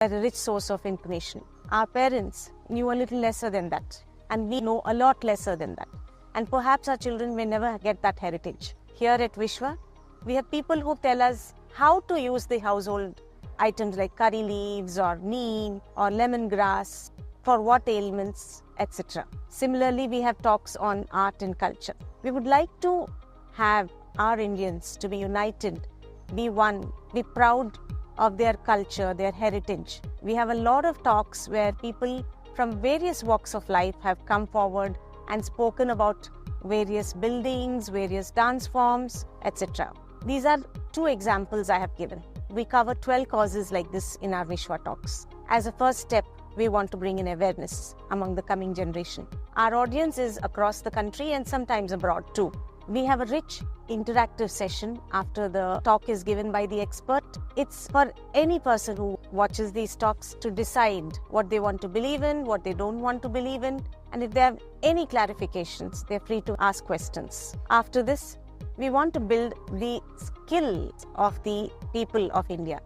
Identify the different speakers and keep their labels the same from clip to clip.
Speaker 1: a rich source of information. Our parents knew a little lesser than that, and we know a lot lesser than that. And perhaps our children may never get that heritage. Here at Vishwa, we have people who tell us how to use the household items like curry leaves or neem or lemongrass for what ailments, etc. Similarly, we have talks on art and culture. We would like to have our Indians to be united, be one, be proud of their culture, their heritage. We have a lot of talks where people from various walks of life have come forward and spoken about various buildings, various dance forms, etc. These are 2 examples I have given. We cover 12 causes like this in our WishwaTalks. As a first step, we want to bring in awareness among the coming generation. Our audience is across the country and sometimes abroad too. We have a rich interactive session after the talk is given by the expert. It's for any person who watches these talks to decide what they want to believe in, what they don't want to believe in, and if they have any clarifications, they're free to ask questions. After this, we want to build the skills of the people of India.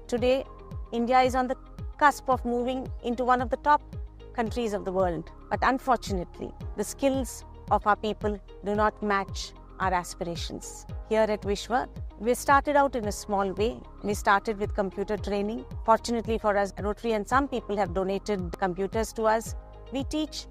Speaker 1: Today, India is on the cusp of moving into one of the top countries of the world. But unfortunately, the skills of our people do not match our aspirations. Here at Vishwa, we started out in a small way. We started with computer training. Fortunately for us, Rotary and some people have donated computers to us. We teach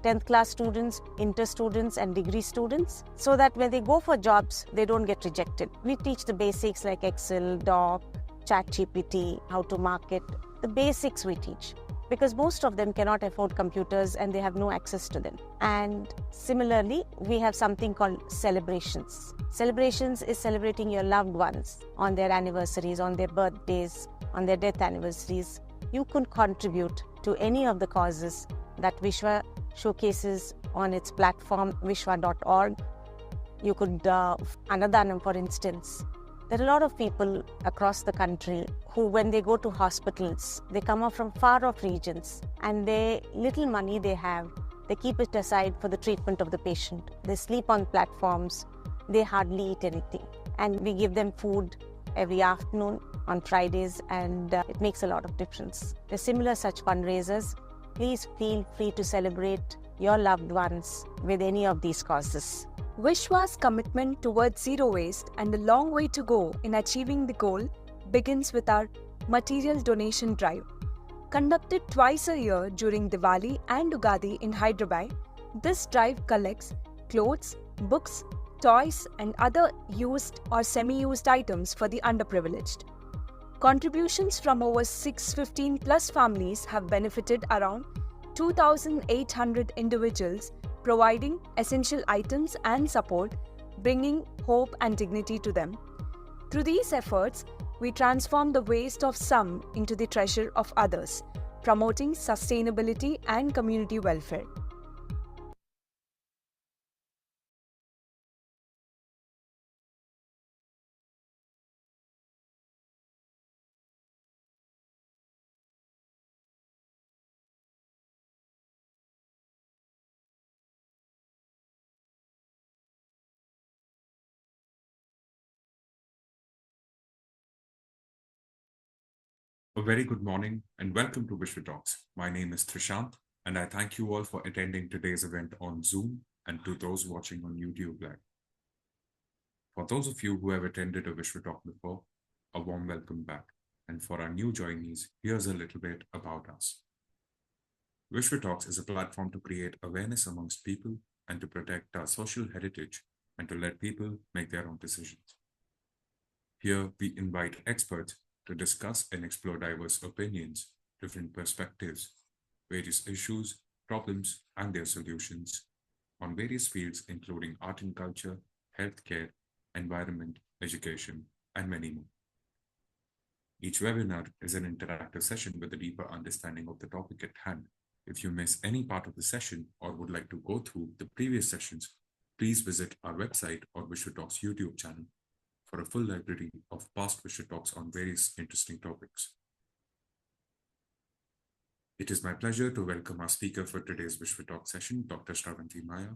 Speaker 1: 10th class students, inter students and degree students so that when they go for jobs, they don't get rejected. We teach the basics like Excel, Doc, ChatGPT, how to market. The basics we teach because most of them cannot afford computers and they have no access to them. And similarly, we have something called celebrations. Celebrations is celebrating your loved ones on their anniversaries, on their birthdays, on their death anniversaries. You can contribute to any of the causes that Vishwa showcases on its platform, wishwa.org. You could, Annadanam for instance. There are a lot of people across the country who, when they go to hospitals, they come up from far-off regions and the little money they have, they keep it aside for the treatment of the patient. They sleep on platforms, they hardly eat anything. And we give them food every afternoon on Fridays and it makes a lot of difference. There are similar such fundraisers. Please feel free to celebrate your loved ones with any of these causes.
Speaker 2: Vishwa's commitment towards zero waste and a long way to go in achieving the goal begins with our material donation drive. Conducted twice a year during Diwali and Ugadi in Hyderabad, this drive collects clothes, books, toys and other used or semi-used items for the underprivileged. Contributions from over 615 plus families have benefited around 2,800 individuals, providing essential items and support, bringing hope and dignity to them. Through these efforts, we transform the waste of some into the treasure of others, promoting sustainability and community welfare.
Speaker 3: A very good morning and welcome to WishwaTalks. My name is Trishant and I thank you all for attending today's event on Zoom and to those watching on YouTube Live. For those of you who have attended a WishwaTalk before, a warm welcome back. And for our new joinees, here's a little bit about us. WishwaTalks is a platform to create awareness amongst people and to protect our social heritage and to let people make their own decisions. Here we invite experts to discuss and explore diverse opinions, different perspectives, various issues, problems, and their solutions on various fields including art and culture, healthcare, environment, education, and many more. Each webinar is an interactive session with a deeper understanding of the topic at hand. If you miss any part of the session or would like to go through the previous sessions, please visit our website or WishwaTalks YouTube channel for a full library of past WishwaTalks on various interesting topics. It is my pleasure to welcome our speaker for today's WishwaTalk session, Dr. Sravanthi Maya.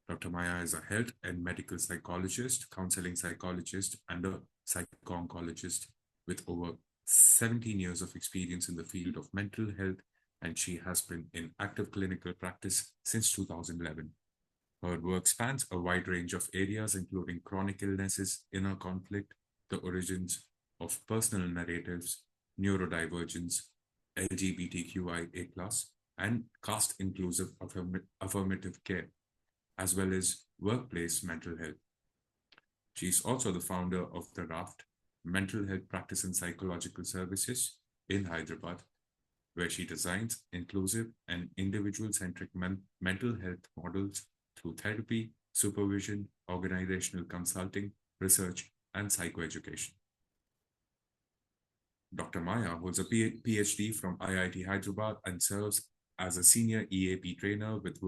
Speaker 3: Dr. Maya is a health and medical psychologist, counseling psychologist, and a psycho-oncologist with over 17 years of experience in the field of mental health, and she has been in active clinical practice since 2011. Her work spans a wide range of areas, including chronic illnesses, inner conflict, the origins of personal narratives, neurodivergence, LGBTQIA+, and caste-inclusive affirmative care, as well as workplace mental health. She is also the founder of the RAFT, Mental Health Practice and Psychological Services in Hyderabad, where she designs inclusive and individual-centric mental health models through therapy, supervision, organizational consulting, research, and psychoeducation. Dr. Maya holds a PhD from IIT Hyderabad and serves as a senior EAP trainer with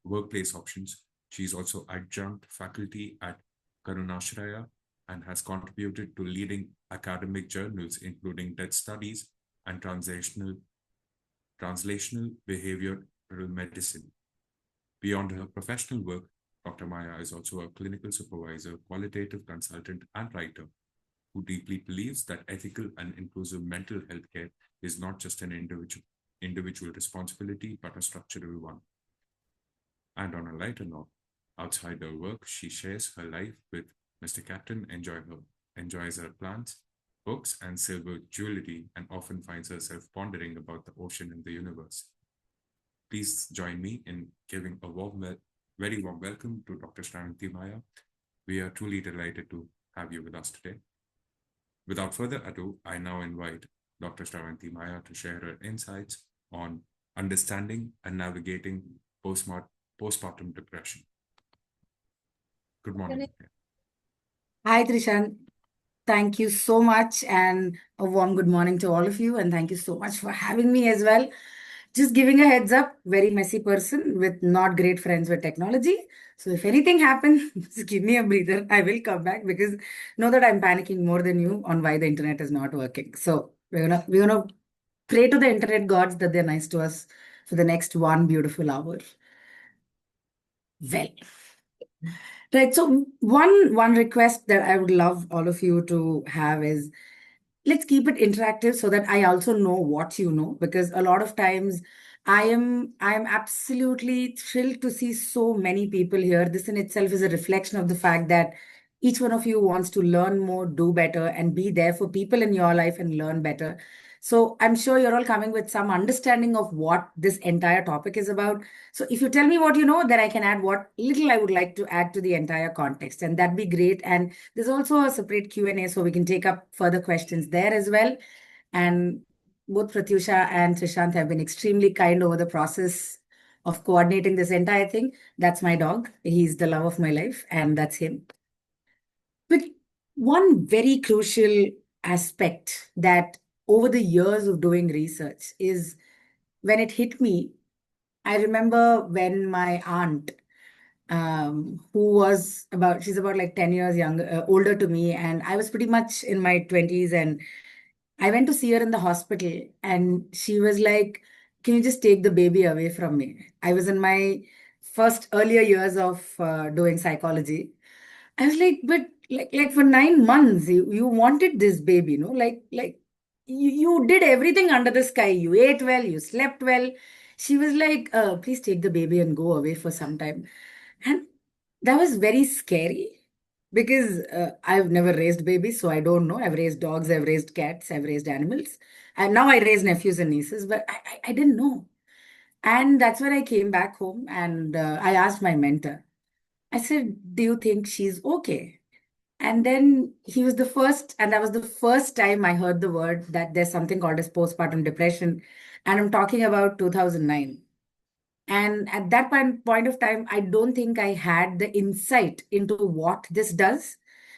Speaker 3: workplace options. She is also adjunct faculty at Karunashraya and has contributed to leading academic journals, including Death Studies and Translational Behavioral Medicine. Beyond her professional work, Dr. Maya is also a clinical supervisor, qualitative consultant, and writer who deeply believes that ethical and inclusive mental health care is not just an individual responsibility, but a structural one. And on a lighter note, outside her work, she shares her life with Mr. Captain, enjoys her plants, books, and silver jewelry, and often finds herself pondering about the ocean and the universe. Please join me in giving a very warm welcome to Dr. Sravanthi Maya. We are truly delighted to have you with us today. Without further ado, I now invite Dr. Sravanthi Maya to share her insights on understanding and navigating postpartum depression. Good morning.
Speaker 4: Hi, Trishan. Thank you so much, and a warm good morning to all of you. And thank you so much for having me as well. Just giving a heads up, very messy person with not great friends with technology. So if anything happens, just give me a breather. I will come back because know that I'm panicking more than you on why the internet is not working. So we're gonna pray to the internet gods that they're nice to us for the next one beautiful hour. Well. Right. So one request that I would love all of you to have is let's keep it interactive so that I also know what you know, because a lot of times I am absolutely thrilled to see so many people here. This in itself is a reflection of the fact that each one of you wants to learn more, do better, and be there for people in your life and learn better. So I'm sure you're all coming with some understanding of what this entire topic is about. So if you tell me what you know, then I can add what little I would like to add to the entire context, and that'd be great. And there's also a separate Q&A, so we can take up further questions there as well. And both Pratyusha and Trishant have been extremely kind over the process of coordinating this entire thing. That's my dog. He's the love of my life, and that's him. But one very crucial aspect that over the years of doing research is when it hit me, I remember when my aunt, she's about like 10 years younger, older to me, and I was pretty much in my 20s, and I went to see her in the hospital, and she was like, "Can you just take the baby away from me?" I was in my first earlier years of doing psychology. I was like, but like for 9 months, you wanted this baby, no? Like you did everything under the sky. You ate well, you slept well. She was like, please take the baby and go away for some time. And that was very scary because I've never raised babies, so I don't know. I've raised dogs, I've raised cats, I've raised animals. And now I raise nephews and nieces, but I didn't know. And that's when I came back home and I asked my mentor, I said, do you think she's okay? And then he was the first, and that was the first time I heard the word that there's something called as postpartum depression. And I'm talking about 2009. And at that point of time, I don't think I had the insight into what this does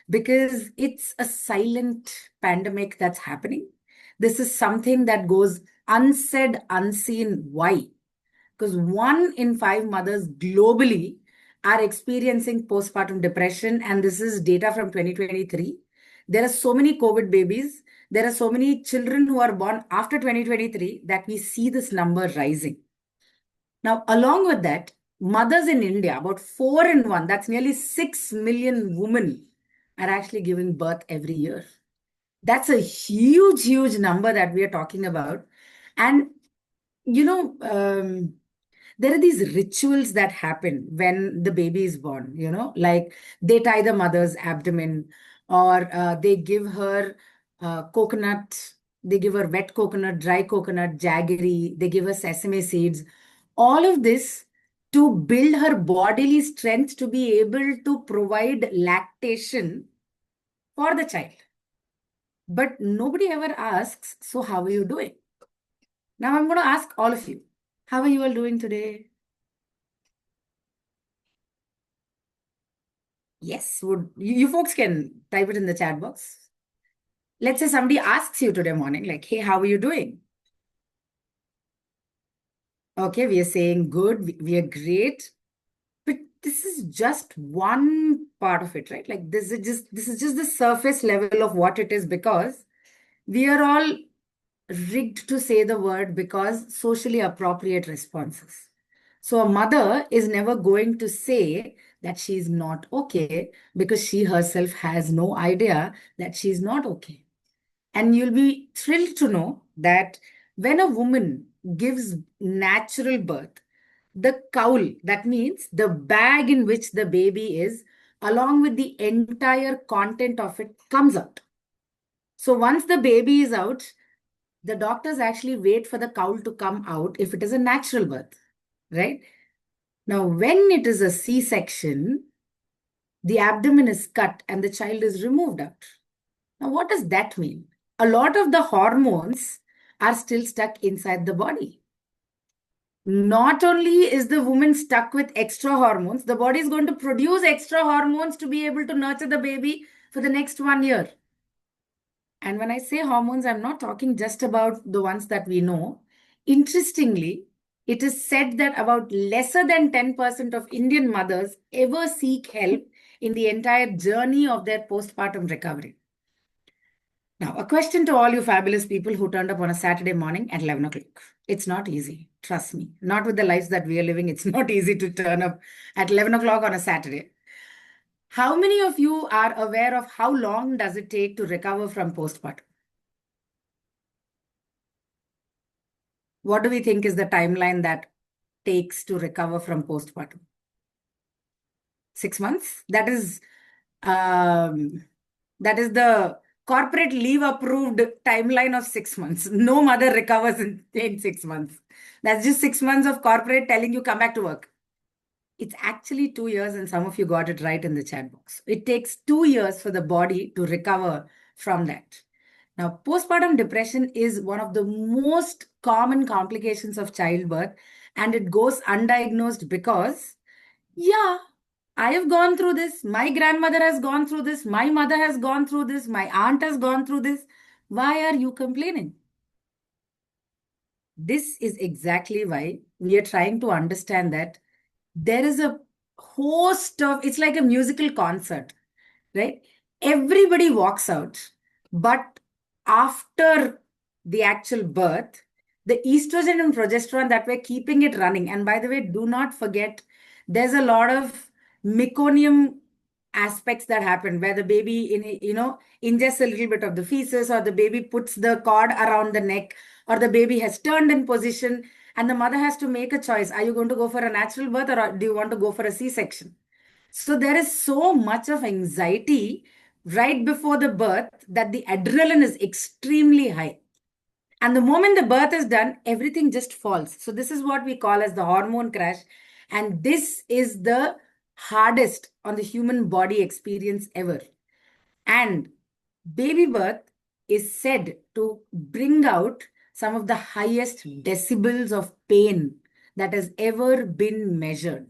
Speaker 4: because it's a silent pandemic that's happening. This is something that goes unsaid, unseen. Why? Because 1 in 5 mothers globally are experiencing postpartum depression, and this is data from 2023. There are so many COVID babies. There are so many children who are born after 2023 that we see this number rising. Now, along with that, mothers in India, about 4 in 1, that's nearly 6 million women, are actually giving birth every year. That's a huge, huge number that we are talking about. And, you know, there are these rituals that happen when the baby is born, like they tie the mother's abdomen, or they give her coconut, they give her wet coconut, dry coconut, jaggery, they give her sesame seeds. All of this to build her bodily strength to be able to provide lactation for the child. But nobody ever asks, so how are you doing? Now I'm going to ask all of you, how are you all doing today? Yes, would you folks can type it in the chat box. Let's say somebody asks you today morning, like, hey, how are you doing? Okay, we are saying good, we are great. But this is just one part of it, right? Like this is just the surface level of what it is, because we are all rigged to say the word because socially appropriate responses. So a mother is never going to say that she's not okay because she herself has no idea that she's not okay. And you'll be thrilled to know that when a woman gives natural birth, the cowl, that means the bag in which the baby is, along with the entire content of it, comes out. So once the baby is out, the doctors actually wait for the cowl to come out if it is a natural birth, right? Now, when it is a C-section, the abdomen is cut and the child is removed out. Now, what does that mean? A lot of the hormones are still stuck inside the body. Not only is the woman stuck with extra hormones, the body is going to produce extra hormones to be able to nurture the baby for the next 1 year. And when I say hormones, I'm not talking just about the ones that we know. Interestingly, it is said that about lesser than 10% of Indian mothers ever seek help in the entire journey of their postpartum recovery. Now, a question to all you fabulous people who turned up on a Saturday morning at 11 o'clock. It's not easy. Trust me. Not with the lives that we are living. It's not easy to turn up at 11 o'clock on a Saturday. How many of you are aware of how long does it take to recover from postpartum? What do we think is the timeline that takes to recover from postpartum? 6 months? That is the corporate leave approved timeline of 6 months. No mother recovers in 6 months. That's just 6 months of corporate telling you come back to work. It's actually 2 years, and some of you got it right in the chat box. It takes 2 years for the body to recover from that. Now, postpartum depression is one of the most common complications of childbirth, and it goes undiagnosed because, yeah, I have gone through this. My grandmother has gone through this. My mother has gone through this. My aunt has gone through this. Why are you complaining? This is exactly why we are trying to understand that there is a host of, it's like a musical concert, right? Everybody walks out, but after the actual birth, the estrogen and progesterone that were keeping it running. And by the way, do not forget, there's a lot of meconium aspects that happen where the baby ingests a little bit of the feces, or the baby puts the cord around the neck, or the baby has turned in position, and the mother has to make a choice. Are you going to go for a natural birth, or do you want to go for a C-section? So there is so much of anxiety right before the birth that the adrenaline is extremely high. And the moment the birth is done, everything just falls. So this is what we call as the hormone crash. And this is the hardest on the human body experience ever. And baby birth is said to bring out some of the highest decibels of pain that has ever been measured.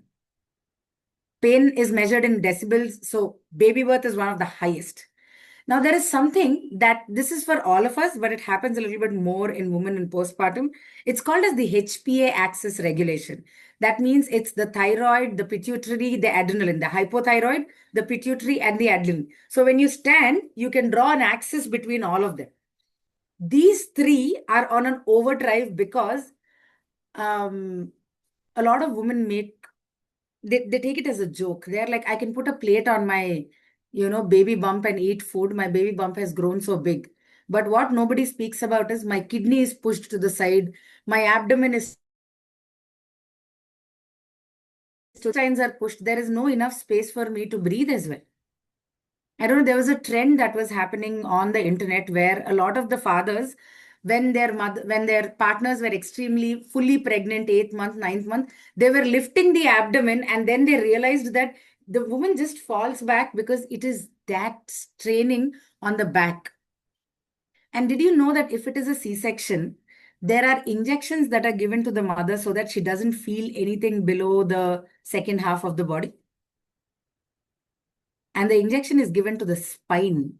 Speaker 4: Pain is measured in decibels, so baby birth is one of the highest. Now, there is something that this is for all of us, but it happens a little bit more in women in postpartum. It's called as the HPA axis regulation. That means it's the thyroid, the pituitary, the adrenaline, the hypothyroid, the pituitary, and the adrenaline. So when you stand, you can draw an axis between all of them. These three are on an overdrive because a lot of women they take it as a joke. They're like, I can put a plate on my, baby bump and eat food. My baby bump has grown so big. But what nobody speaks about is my kidney is pushed to the side, my abdomen is signs are pushed. There is no enough space for me to breathe as well. I don't know, there was a trend that was happening on the internet where a lot of the fathers, when their partners were extremely fully pregnant, 8th month, 9th month, they were lifting the abdomen, and then they realized that the woman just falls back because it is that straining on the back. And did you know that if it is a C-section, there are injections that are given to the mother so that she doesn't feel anything below the second half of the body? And the injection is given to the spine.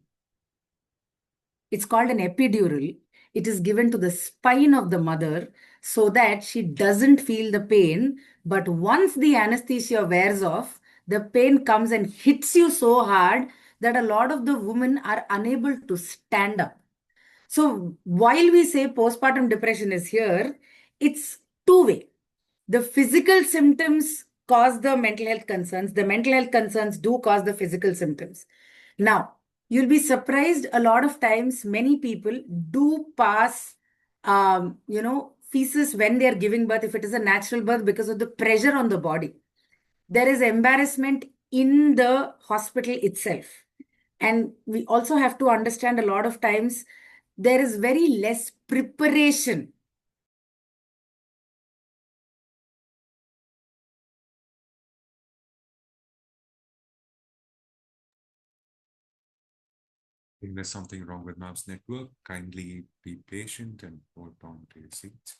Speaker 4: It's called an epidural. It is given to the spine of the mother so that she doesn't feel the pain. But once the anesthesia wears off, the pain comes and hits you so hard that a lot of the women are unable to stand up. So while we say postpartum depression is here, it's two-way. The physical symptoms cause the mental health concerns. The mental health concerns do cause the physical symptoms. Now, you'll be surprised a lot of times many people do pass, feces when they're giving birth, if it is a natural birth, because of the pressure on the body. There is embarrassment in the hospital itself. And we also have to understand a lot of times there is very less preparation.
Speaker 3: I think there's something wrong with Map's network. Kindly be patient and hold on to your seats.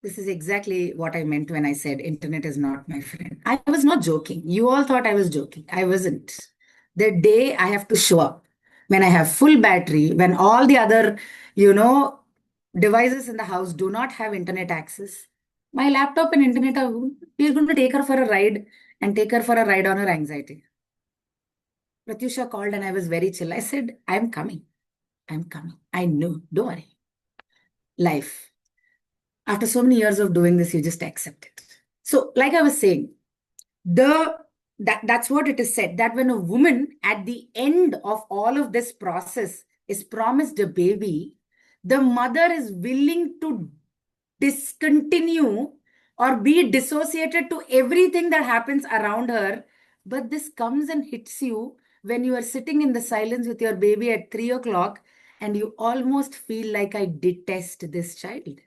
Speaker 4: This is exactly what I meant when I said internet is not my friend. I was not joking. You all thought I was joking. I wasn't. The day I have to show up, when I have full battery, when all the other, devices in the house do not have internet access, my laptop and internet are, we're going to take her for a ride and take her for a ride on her anxiety. Pratyusha called and I was very chill. I said, I'm coming. I'm coming. I knew. Don't worry. Life. After so many years of doing this, you just accept it. So, like I was saying, that's what it is said, that when a woman at the end of all of this process is promised a baby, the mother is willing to discontinue or be dissociated to everything that happens around her. But this comes and hits you when you are sitting in the silence with your baby at 3 o'clock and you almost feel like, I detest this child.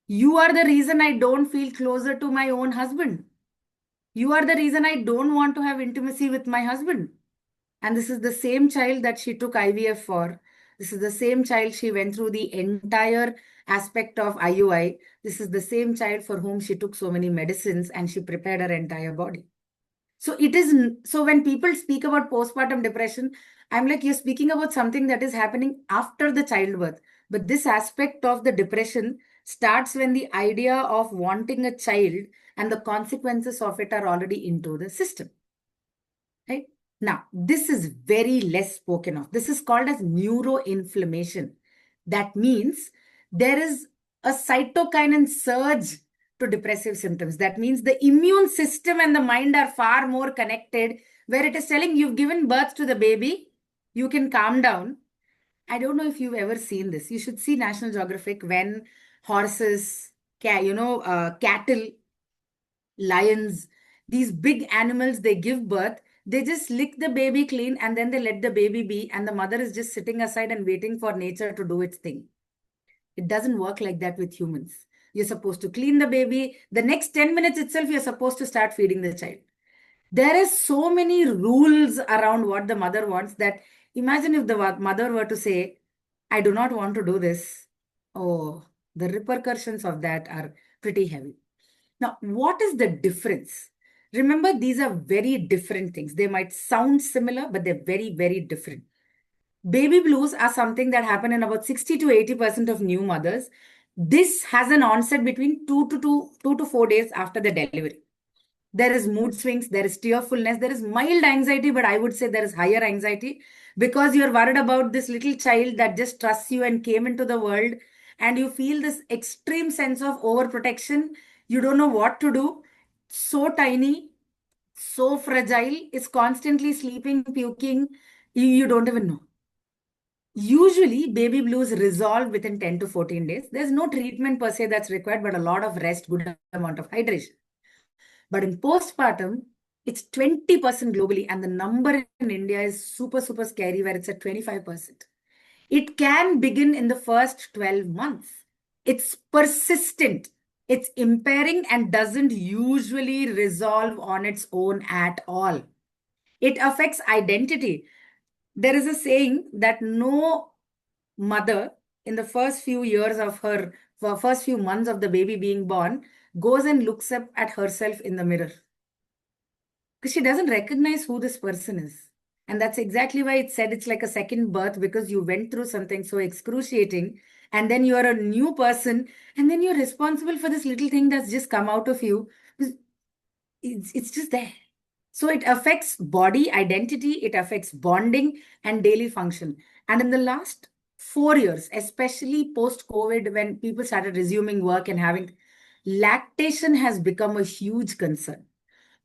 Speaker 4: You are the reason I don't feel closer to my own husband. You are the reason I don't want to have intimacy with my husband. And this is the same child that she took IVF for. This is the same child she went through the entire aspect of IUI. This is the same child for whom she took so many medicines and she prepared her entire body. So when people speak about postpartum depression, I'm like, you're speaking about something that is happening after the childbirth. But this aspect of the depression starts when the idea of wanting a child and the consequences of it are already into the system. Right? Now, this is very less spoken of. This is called as neuroinflammation. That means there is a cytokinin surge to depressive symptoms. That means the immune system and the mind are far more connected, where it is telling you've given birth to the baby, you can calm down. I don't know if you've ever seen this. You should see National Geographic when horses, cattle, lions, these big animals, they give birth, they just lick the baby clean and then they let the baby be, and the mother is just sitting aside and waiting for nature to do its thing. It doesn't work like that with humans. You're supposed to clean the baby. The next 10 minutes itself, you're supposed to start feeding the child. There is so many rules around what the mother wants that imagine if the mother were to say, I do not want to do this. Oh, the repercussions of that are pretty heavy. Now, what is the difference? Remember, these are very different things. They might sound similar, but they're very, very different. Baby blues are something that happen in about 60 to 80% of new mothers. This has an onset between 2 to 4 days after the delivery. There is mood swings, there is tearfulness, there is mild anxiety, but I would say there is higher anxiety because you're worried about this little child that just trusts you and came into the world, and you feel this extreme sense of overprotection. You don't know what to do. So tiny, so fragile, is constantly sleeping, puking. You don't even know. Usually, baby blues resolve within 10 to 14 days. There's no treatment per se that's required, but a lot of rest, good amount of hydration. But in postpartum, it's 20% globally, and the number in India is super, super scary, where it's at 25%. It can begin in the first 12 months. It's persistent, it's impairing, and doesn't usually resolve on its own at all. It affects identity. There is a saying that no mother in the first few years of her, first few months of the baby being born, goes and looks up at herself in the mirror because she doesn't recognize who this person is. And that's exactly why it said it's like a second birth, because you went through something so excruciating and then you are a new person, and then you're responsible for this little thing that's just come out of you. It's just there. So it affects body identity, it affects bonding and daily function. And in the last 4 years, especially post COVID, when people started resuming work and having, lactation has become a huge concern.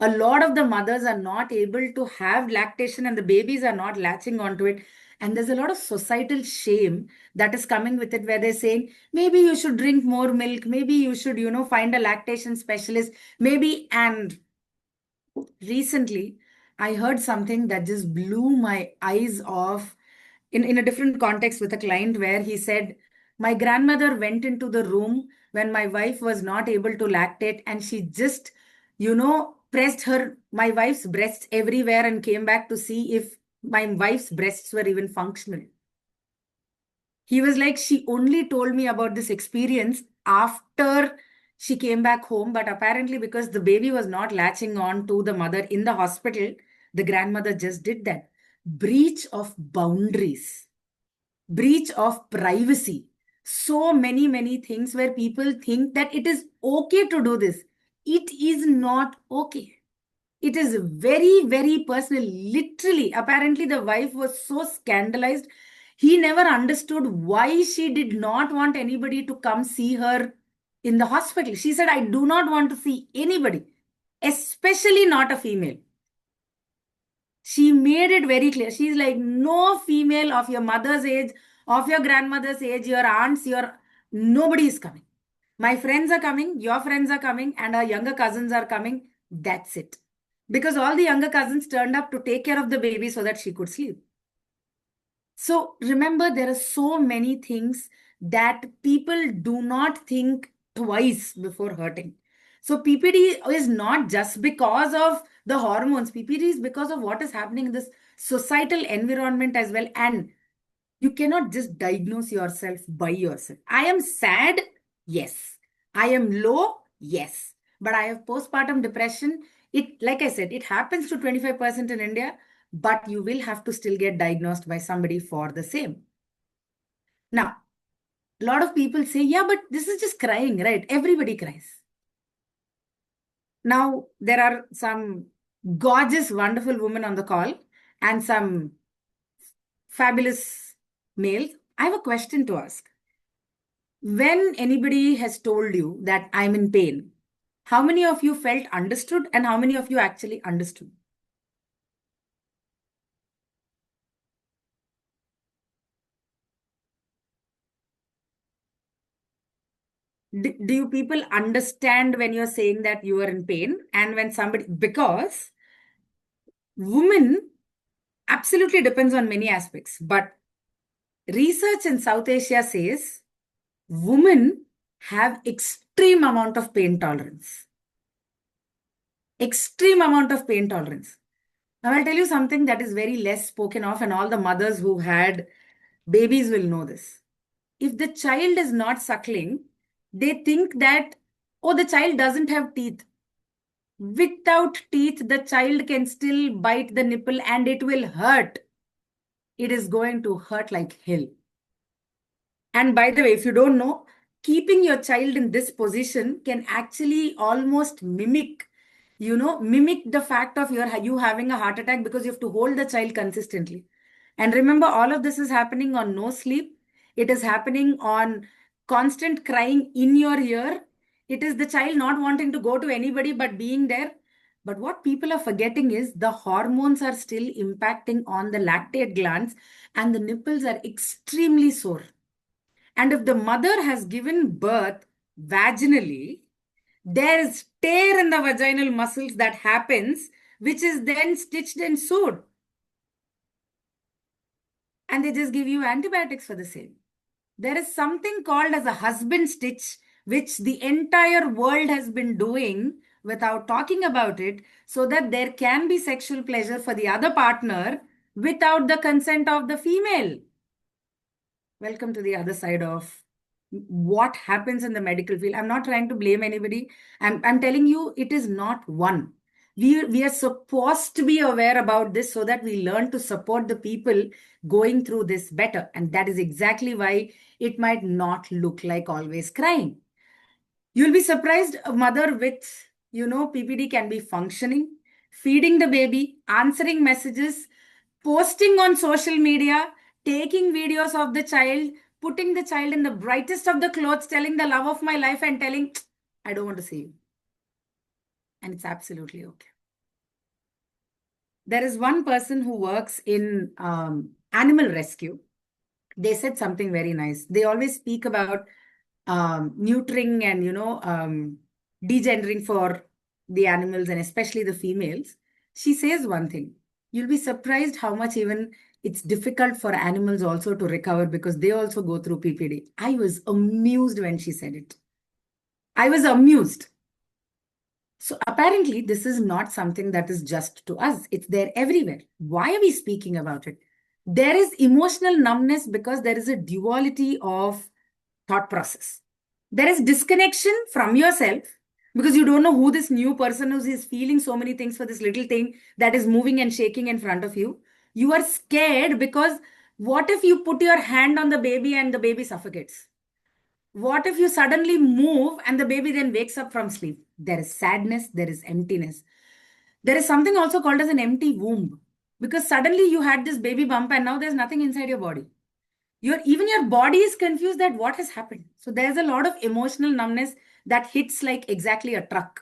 Speaker 4: A lot of the mothers are not able to have lactation and the babies are not latching onto it. And there's a lot of societal shame that is coming with it, where they're saying, maybe you should drink more milk, maybe you should, find a lactation specialist, maybe. And recently, I heard something that just blew my eyes off in a different context with a client, where he said, my grandmother went into the room when my wife was not able to lactate, and she just, pressed my wife's breasts everywhere and came back to see if my wife's breasts were even functional. He was like, she only told me about this experience after she came back home, but apparently, because the baby was not latching on to the mother in the hospital, the grandmother just did that. Breach of boundaries, breach of privacy. So many, many things where people think that it is okay to do this. It is not okay. It is very, very personal. Literally, apparently, the wife was so scandalized. He never understood why she did not want anybody to come see her in the hospital. She said, I do not want to see anybody, especially not a female. She made it very clear. She's like, no female of your mother's age, of your grandmother's age, your aunts, nobody is coming. My friends are coming, your friends are coming, and our younger cousins are coming. That's it. Because all the younger cousins turned up to take care of the baby so that she could sleep. So remember, there are so many things that people do not think twice before hurting. So PPD is not just because of the hormones. PPD is because of what is happening in this societal environment as well. And you cannot just diagnose yourself by yourself. I am sad. Yes. I am low. Yes. But I have postpartum depression. It, like I said, it happens to 25% in India, but you will have to still get diagnosed by somebody for the same. Now, a lot of people say, yeah, but this is just crying, right? Everybody cries. Now, there are some gorgeous, wonderful women on the call. and some fabulous males. I have a question to ask. When anybody has told you that I'm in pain, how many of you felt understood and how many of you actually understood? Do you people understand when you're saying that you are in pain? And when somebody, because women absolutely depends on many aspects, but research in South Asia says women have extreme amount of pain tolerance. Extreme amount of pain tolerance. Now, I'll tell you something that is very less spoken of, and all the mothers who had babies will know this. If the child is not suckling, they think that, oh, the child doesn't have teeth. Without teeth, the child can still bite the nipple and it will hurt. It is going to hurt like hell. And by the way, if you don't know, keeping your child in this position can actually almost mimic the fact of you having a heart attack, because you have to hold the child consistently. And remember, all of this is happening on no sleep. It is happening on constant crying in your ear. It is the child not wanting to go to anybody but being there. But what people are forgetting is the hormones are still impacting on the lactate glands and the nipples are extremely sore. And if the mother has given birth vaginally, there is tear in the vaginal muscles that happens, which is then stitched and sewed. And they just give you antibiotics for the same. There is something called as a husband stitch, which the entire world has been doing without talking about it, so that there can be sexual pleasure for the other partner without the consent of the female. Welcome to the other side of what happens in the medical field. I'm not trying to blame anybody. I'm telling you, it is not one. We are supposed to be aware about this so that we learn to support the people going through this better. And that is exactly why it might not look like always crying. You'll be surprised, a mother with, PPD can be functioning, feeding the baby, answering messages, posting on social media, taking videos of the child, putting the child in the brightest of the clothes, telling the love of my life and telling, I don't want to see you. And it's absolutely okay. There is one person who works in animal rescue. They said something very nice. They always speak about neutering and, degendering for the animals and especially the females. She says one thing. You'll be surprised how much even it's difficult for animals also to recover because they also go through PPD. I was amused when she said it. I was amused. So apparently this is not something that is just to us. It's there everywhere. Why are we speaking about it? There is emotional numbness because there is a duality of thought process. There is disconnection from yourself because you don't know who this new person is feeling so many things for this little thing that is moving and shaking in front of you. You are scared because what if you put your hand on the baby and the baby suffocates? What if you suddenly move and the baby then wakes up from sleep? There is sadness, there is emptiness. There is something also called as an empty womb because suddenly you had this baby bump and now there's nothing inside your body. Even your body is confused that what has happened. So there's a lot of emotional numbness that hits like exactly a truck.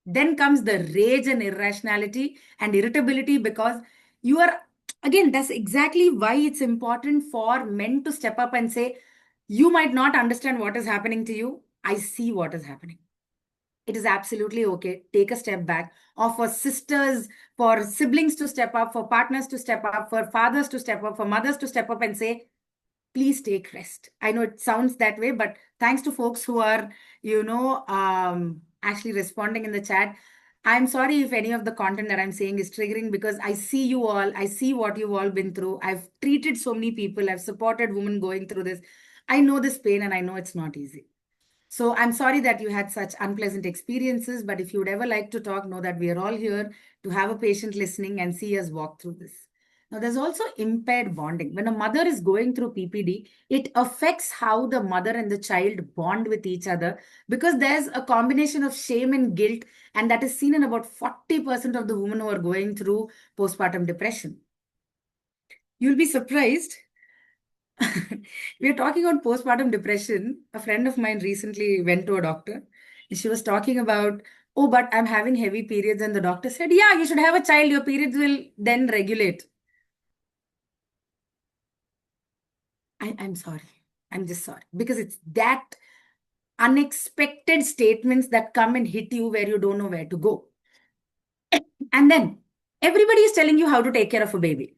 Speaker 4: Then comes the rage and irrationality and irritability because you are, again, that's exactly why it's important for men to step up and say, you might not understand what is happening to you. I see what is happening. It is absolutely okay. Take a step back. Or for sisters, for siblings to step up, for partners to step up, for fathers to step up, for mothers to step up and say, please take rest. I know it sounds that way, but thanks to folks who are, actually responding in the chat. I'm sorry if any of the content that I'm saying is triggering because I see you all. I see what you've all been through. I've treated so many people. I've supported women going through this. I know this pain and I know it's not easy. So I'm sorry that you had such unpleasant experiences, but if you would ever like to talk, know that we are all here to have a patient listening and see us walk through this. Now, there's also impaired bonding. When a mother is going through PPD, it affects how the mother and the child bond with each other because there's a combination of shame and guilt, and that is seen in about 40% of the women who are going through postpartum depression. You'll be surprised. We are talking on postpartum depression. A friend of mine recently went to a doctor and she was talking about, oh, but I'm having heavy periods. And the doctor said, yeah, you should have a child. Your periods will then regulate. I'm sorry. I'm just sorry. Because it's that unexpected statements that come and hit you where you don't know where to go. And then everybody is telling you how to take care of a baby.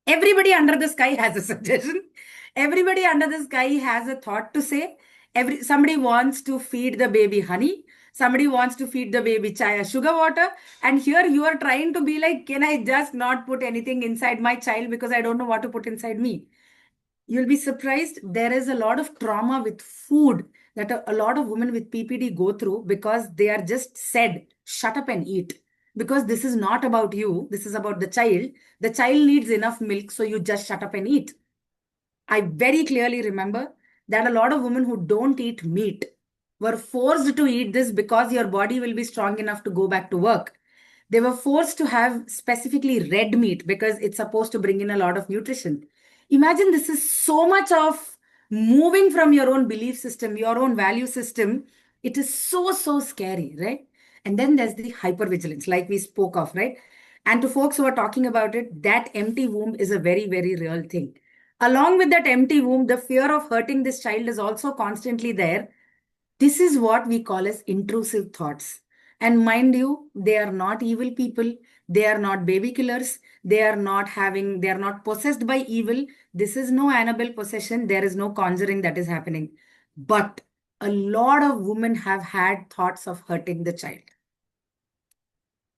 Speaker 4: Everybody under the sky has a suggestion. Everybody under the sky has a thought to say. Somebody wants to feed the baby honey. Somebody wants to feed the baby chai, sugar water. And here you are trying to be like, can I just not put anything inside my child because I don't know what to put inside me? You'll be surprised. There is a lot of trauma with food that a lot of women with PPD go through because they are just said, shut up and eat. Because this is not about you. This is about the child. The child needs enough milk, so you just shut up and eat. I very clearly remember that a lot of women who don't eat meat were forced to eat this because your body will be strong enough to go back to work. They were forced to have specifically red meat because it's supposed to bring in a lot of nutrition. Imagine this is so much of moving from your own belief system, your own value system. It is so, so scary, right? And then there's the hypervigilance, like we spoke of, right? And to folks who are talking about it, that empty womb is a very, very real thing. Along with that empty womb, the fear of hurting this child is also constantly there. This is what we call as intrusive thoughts. And mind you, they are not evil people. They are not baby killers. They are not possessed by evil. This is no Annabelle possession. There is no conjuring that is happening. But a lot of women have had thoughts of hurting the child,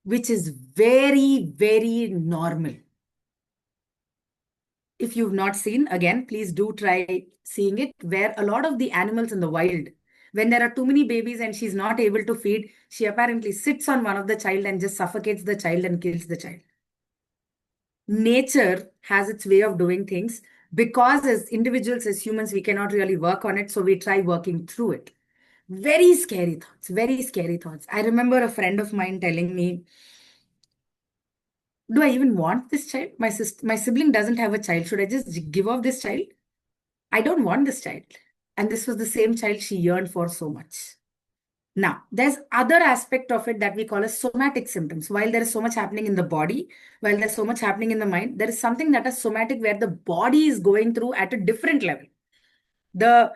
Speaker 4: which is very, very normal. If you've not seen, again, please do try seeing it, where a lot of the animals in the wild, when there are too many babies and she's not able to feed, she apparently sits on one of the child and just suffocates the child and kills the child. Nature has its way of doing things because as individuals, as humans, we cannot really work on it. So we try working through it. Very scary thoughts, very scary thoughts. I remember a friend of mine telling me, do I even want this child? My sibling doesn't have a child. Should I just give off this child? I don't want this child. And this was the same child she yearned for so much. Now, there's other aspect of it that we call as somatic symptoms. While there is so much happening in the body, while there's so much happening in the mind, there is something that is somatic where the body is going through at a different level. The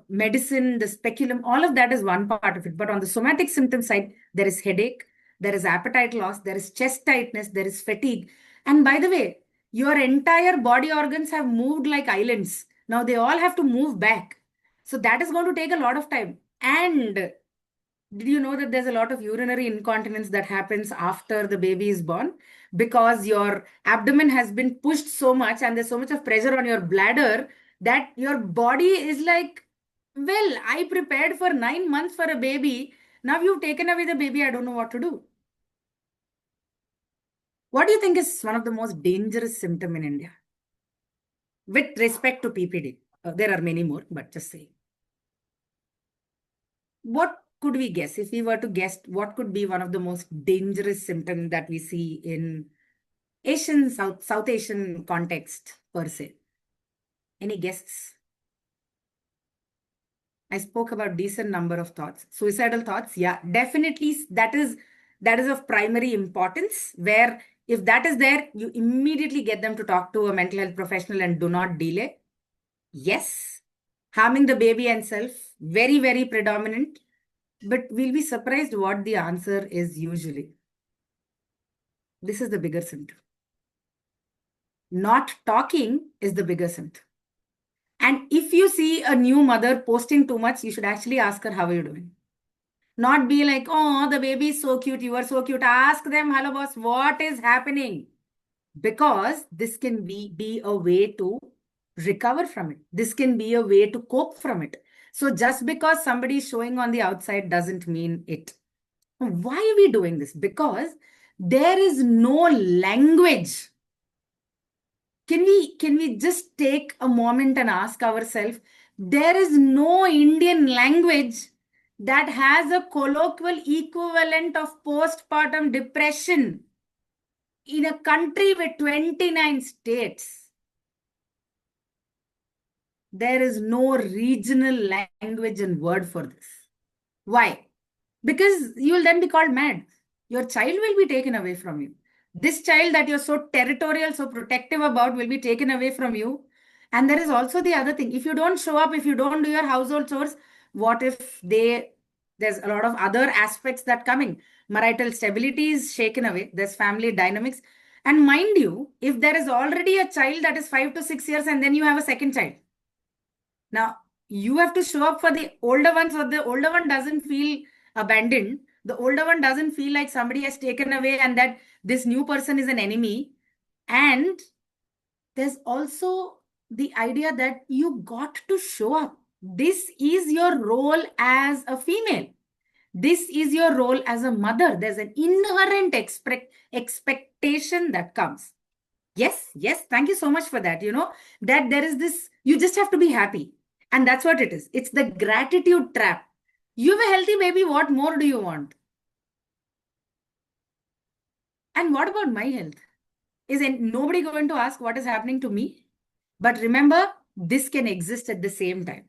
Speaker 4: medicine, the speculum, all of that is one part of it. But on the somatic symptom side, there is headache, there is appetite loss, there is chest tightness, there is fatigue. And by the way, your entire body organs have moved like islands. Now they all have to move back. So that is going to take a lot of time. And did you know that there's a lot of urinary incontinence that happens after the baby is born? Because your abdomen has been pushed so much and there's so much of pressure on your bladder that your body is like, well, I prepared for 9 months for a baby. Now you've taken away the baby. I don't know what to do. What do you think is one of the most dangerous symptoms in India? With respect to PPD. There are many more, but just saying. What could we guess? If we were to guess, what could be one of the most dangerous symptoms that we see in Asian, South Asian context per se? Any guesses? I spoke about decent number of thoughts. Suicidal thoughts, yeah, definitely that is of primary importance, where if that is there, you immediately get them to talk to a mental health professional and do not delay. Yes. Harming the baby and self, very, very predominant. But we'll be surprised what the answer is usually. This is the bigger symptom. Not talking is the bigger symptom. And if you see a new mother posting too much, you should actually ask her, how are you doing? Not be like, oh, the baby is so cute. You are so cute. Ask them, hello boss, what is happening? Because this can be a way to recover from it. This can be a way to cope from it. So just because somebody is showing on the outside doesn't mean it. Why are we doing this? Because there is no language. Can we just take a moment and ask ourselves, there is no Indian language that has a colloquial equivalent of postpartum depression. in a country with 29 states, there is no regional language and word for this. Why? Because you will then be called mad. Your child will be taken away from you. This child that you're so territorial, so protective about will be taken away from you. And there is also the other thing. If you don't show up, if you don't do your household chores, what if there's a lot of other aspects that coming. Marital stability is shaken away. There's family dynamics. And mind you, if there is already a child that is 5 to 6 years and then you have a second child, now you have to show up for the older one, so the older one doesn't feel abandoned. The older one doesn't feel like somebody has taken away and that this new person is an enemy. And there's also the idea that you got to show up. This is your role as a female. This is your role as a mother. There's an inherent expectation that comes. Yes, thank you so much for that. That there is this, you just have to be happy. And that's what it is. It's the gratitude trap. You have a healthy baby. What more do you want? And what about my health? Isn't nobody going to ask what is happening to me? But remember, this can exist at the same time.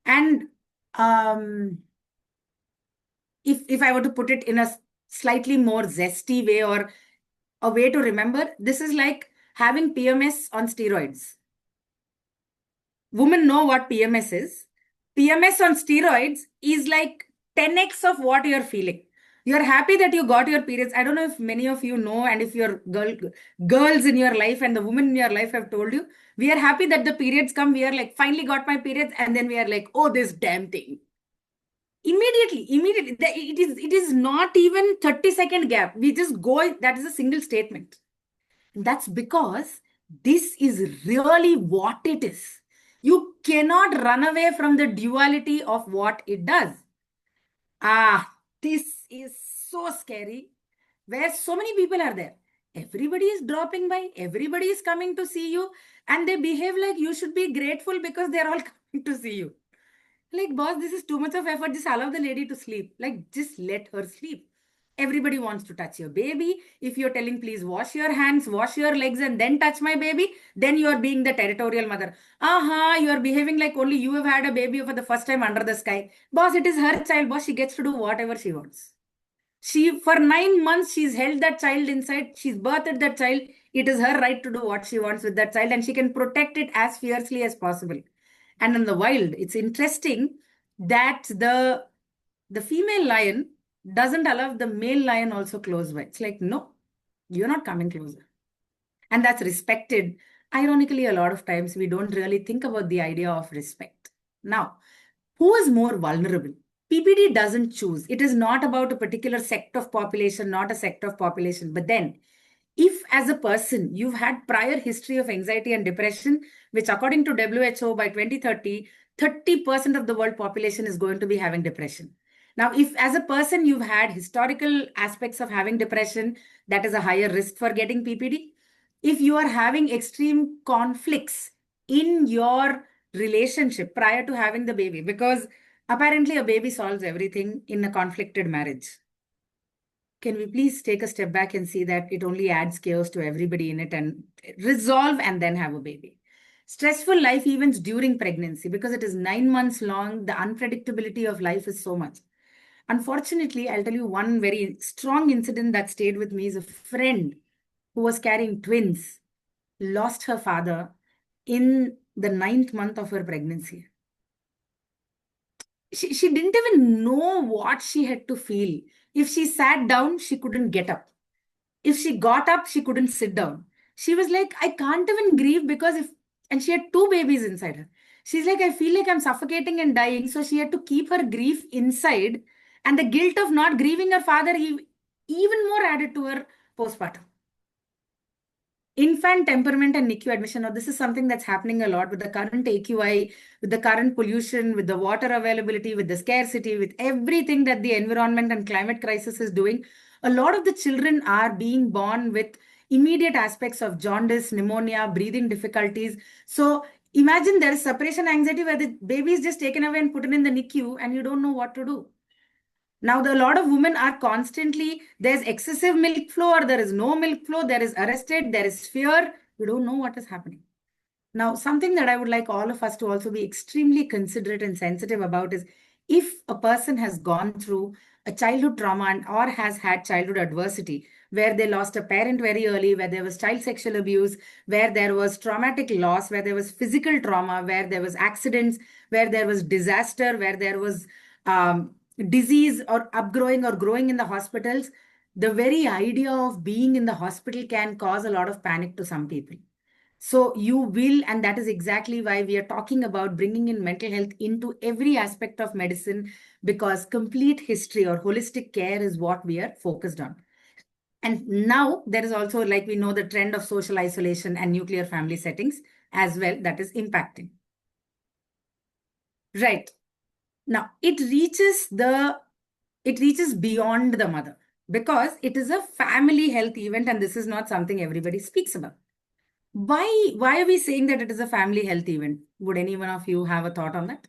Speaker 4: And if I were to put it in a slightly more zesty way or a way to remember, this is like having PMS on steroids. Women know what PMS is. PMS on steroids is like 10x of what you're feeling. You're happy that you got your periods. I don't know if many of you know, and if your girls in your life and the women in your life have told you, we are happy that the periods come. We are like, finally got my periods. And then we are like, oh, this damn thing. Immediately, it is not even 30-second gap. We just go, that is a single statement. That's because this is really what it is. You cannot run away from the duality of what it does. This is so scary, where so many people are there. Everybody is dropping by, everybody is coming to see you, and they behave like you should be grateful because they're all coming to see you. Like, boss, this is too much of effort. Just allow the lady to sleep. Like, just let her sleep. Everybody wants to touch your baby. If you're telling, please wash your hands, wash your legs, and then touch my baby, then you are being the territorial mother. You are behaving like only you have had a baby for the first time under the sky. Boss, it is her child. Boss, she gets to do whatever she wants. For 9 months, she's held that child inside. She's birthed that child. It is her right to do what she wants with that child, and she can protect it as fiercely as possible. And in the wild, it's interesting that the female lion doesn't allow the male lion also close by. It's like, no, you're not coming closer. And that's respected. Ironically, a lot of times we don't really think about the idea of respect. Now, who is more vulnerable? PPD doesn't choose. It is not about a particular sect of population, not a sect of population. But then, if as a person, you've had prior history of anxiety and depression, which according to WHO by 2030, 30% of the world population is going to be having depression. Now, if as a person you've had historical aspects of having depression, that is a higher risk for getting PPD. If you are having extreme conflicts in your relationship prior to having the baby, because apparently a baby solves everything in a conflicted marriage. Can we please take a step back and see that it only adds chaos to everybody in it and resolve and then have a baby? Stressful life events during pregnancy, because it is 9 months long, the unpredictability of life is so much. Unfortunately, I'll tell you one very strong incident that stayed with me is a friend who was carrying twins, lost her father in the 9th month of her pregnancy. She didn't even know what she had to feel. If she sat down, she couldn't get up. If she got up, she couldn't sit down. She was like, I can't even grieve because and she had 2 babies inside her. She's like, I feel like I'm suffocating and dying. So she had to keep her grief inside. And the guilt of not grieving her father even more added to her postpartum. Infant temperament and NICU admission. Now, this is something that's happening a lot with the current AQI, with the current pollution, with the water availability, with the scarcity, with everything that the environment and climate crisis is doing. A lot of the children are being born with immediate aspects of jaundice, pneumonia, breathing difficulties. So imagine there is separation anxiety where the baby is just taken away and put in the NICU and you don't know what to do. Now, a lot of women are constantly, there's excessive milk flow or there is no milk flow, there is arrested, there is fear. We don't know what is happening. Now, something that I would like all of us to also be extremely considerate and sensitive about is if a person has gone through a childhood trauma or has had childhood adversity, where they lost a parent very early, where there was child sexual abuse, where there was traumatic loss, where there was physical trauma, where there was accidents, where there was disaster, where there was disease or upgrowing or growing in the hospitals, the very idea of being in the hospital can cause a lot of panic to some people. So you will, and that is exactly why we are talking about bringing in mental health into every aspect of medicine, because complete history or holistic care is what we are focused on. And now there is also, like we know, the trend of social isolation and nuclear family settings as well that is impacting. Right. Now it reaches beyond the mother because it is a family health event, and this is not something everybody speaks about. Why are we saying that it is a family health event? Would any one of you have a thought on that?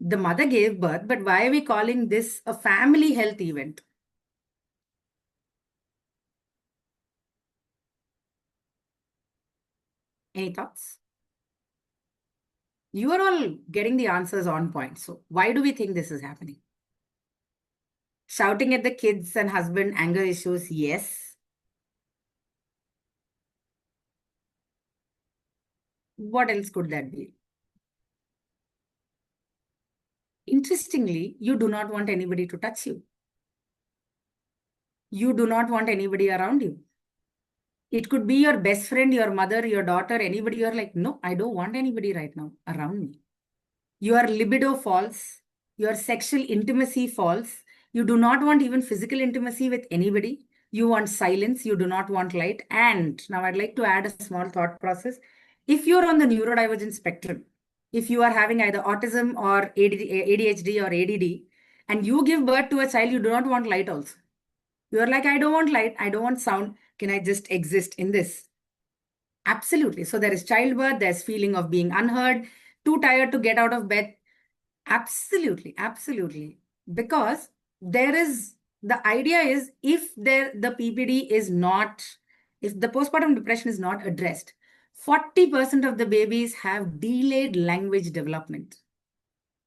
Speaker 4: The mother gave birth, but why are we calling this a family health event? Any thoughts? You are all getting the answers on point. So why do we think this is happening? Shouting at the kids and husband, anger issues, yes. What else could that be? Interestingly, you do not want anybody to touch you. You do not want anybody around you. It could be your best friend, your mother, your daughter, anybody. You're like, no, I don't want anybody right now around me. Your libido falls, your sexual intimacy falls. You do not want even physical intimacy with anybody. You want silence. You do not want light. And now I'd like to add a small thought process. If you're on the neurodivergent spectrum, if you are having either autism or ADHD or ADD, and you give birth to a child, you do not want light also. You're like, I don't want light. I don't want sound. Can I just exist in this? Absolutely. So there is childbirth, there's feeling of being unheard, too tired to get out of bed. Absolutely, absolutely. Because there is, the idea is if the PPD is not, if the postpartum depression is not addressed, 40% of the babies have delayed language development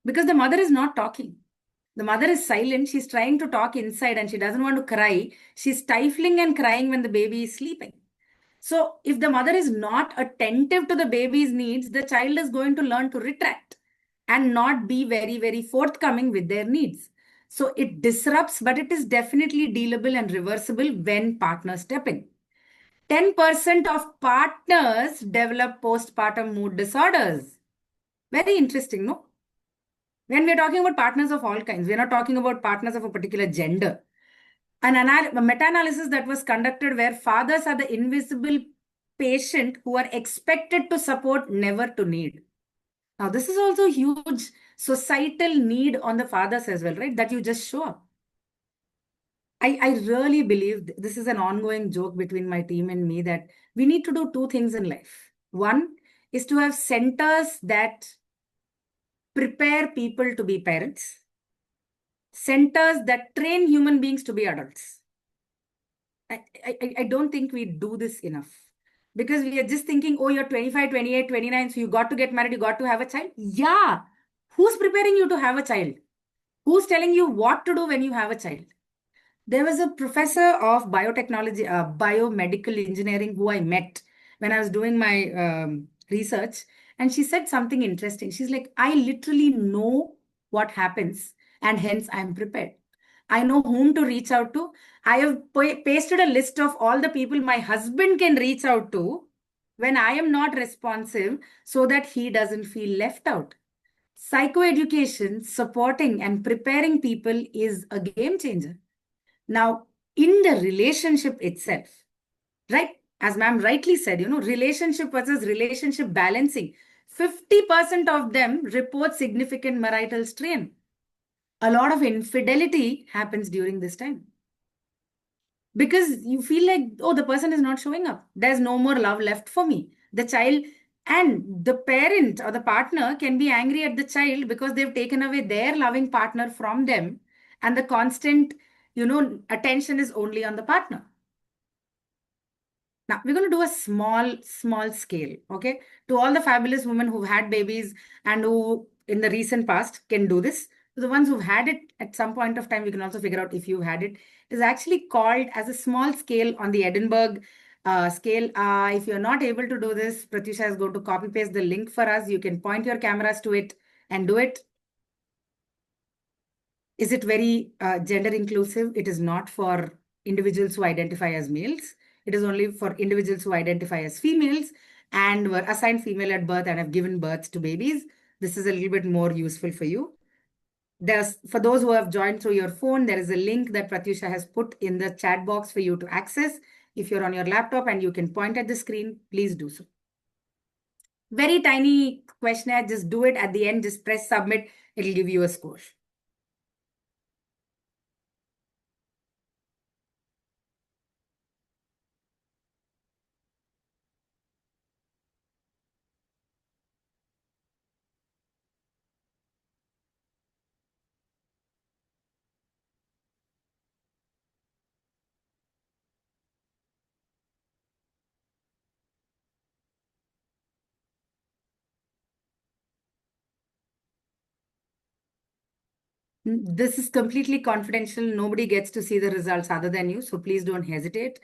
Speaker 4: because the mother is not talking. The mother is silent. She's trying to talk inside and she doesn't want to cry. She's stifling and crying when the baby is sleeping. So if the mother is not attentive to the baby's needs, the child is going to learn to retract and not be very, very forthcoming with their needs. So it disrupts, but it is definitely dealable and reversible when partners step in. 10% of partners develop postpartum mood disorders. Very interesting, no? When we're talking about partners of all kinds, we're not talking about partners of a particular gender. A meta-analysis that was conducted where fathers are the invisible patient who are expected to support, never to need. Now, this is also a huge societal need on the fathers as well, right? That you just show up. I really believe this is an ongoing joke between my team and me that we need to do two things in life. One is to have centers that prepare people to be parents, centers that train human beings to be adults. I don't think we do this enough because we are just thinking, oh, you're 25, 28, 29, so you got to get married, you got to have a child. Yeah. Who's preparing you to have a child? Who's telling you what to do when you have a child? There was a professor of biotechnology, biomedical engineering who I met when I was doing my research. And she said something interesting. She's like, I literally know what happens and hence I'm prepared. I know whom to reach out to. I have pasted a list of all the people my husband can reach out to when I am not responsive so that he doesn't feel left out. Psychoeducation, supporting and preparing people is a game changer. Now, in the relationship itself, right? As ma'am rightly said, relationship versus relationship balancing. 50% of them report significant marital strain. A lot of infidelity happens during this time. Because you feel like, oh, the person is not showing up. There's no more love left for me. The child, And the parent or the partner can be angry at the child because they've taken away their loving partner from them, and the constant, attention is only on the partner. Now, we're going to do a small scale, okay? To all the fabulous women who've had babies and who, in the recent past, can do this. To the ones who've had it at some point of time, we can also figure out if you've had it. It is actually called as a small scale on the Edinburgh scale. If you're not able to do this, Pratyusha is going to copy paste the link for us. You can point your cameras to it and do it. Is it very gender inclusive? It is not for individuals who identify as males. It is only for individuals who identify as females and were assigned female at birth and have given birth to babies. This is a little bit more useful for you. For those who have joined through your phone, there is a link that Pratyusha has put in the chat box for you to access. If you're on your laptop and you can point at the screen, please do so. Very tiny questionnaire, just do it at the end, just press submit, it'll give you a score. This is completely confidential. Nobody gets to see the results other than you. So please don't hesitate.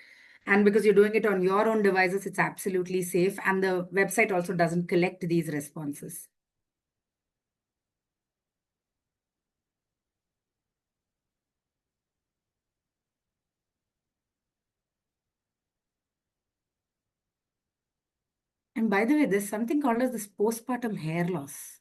Speaker 4: And because you're doing it on your own devices, it's absolutely safe. And the website also doesn't collect these responses. And by the way, there's something called as this postpartum hair loss.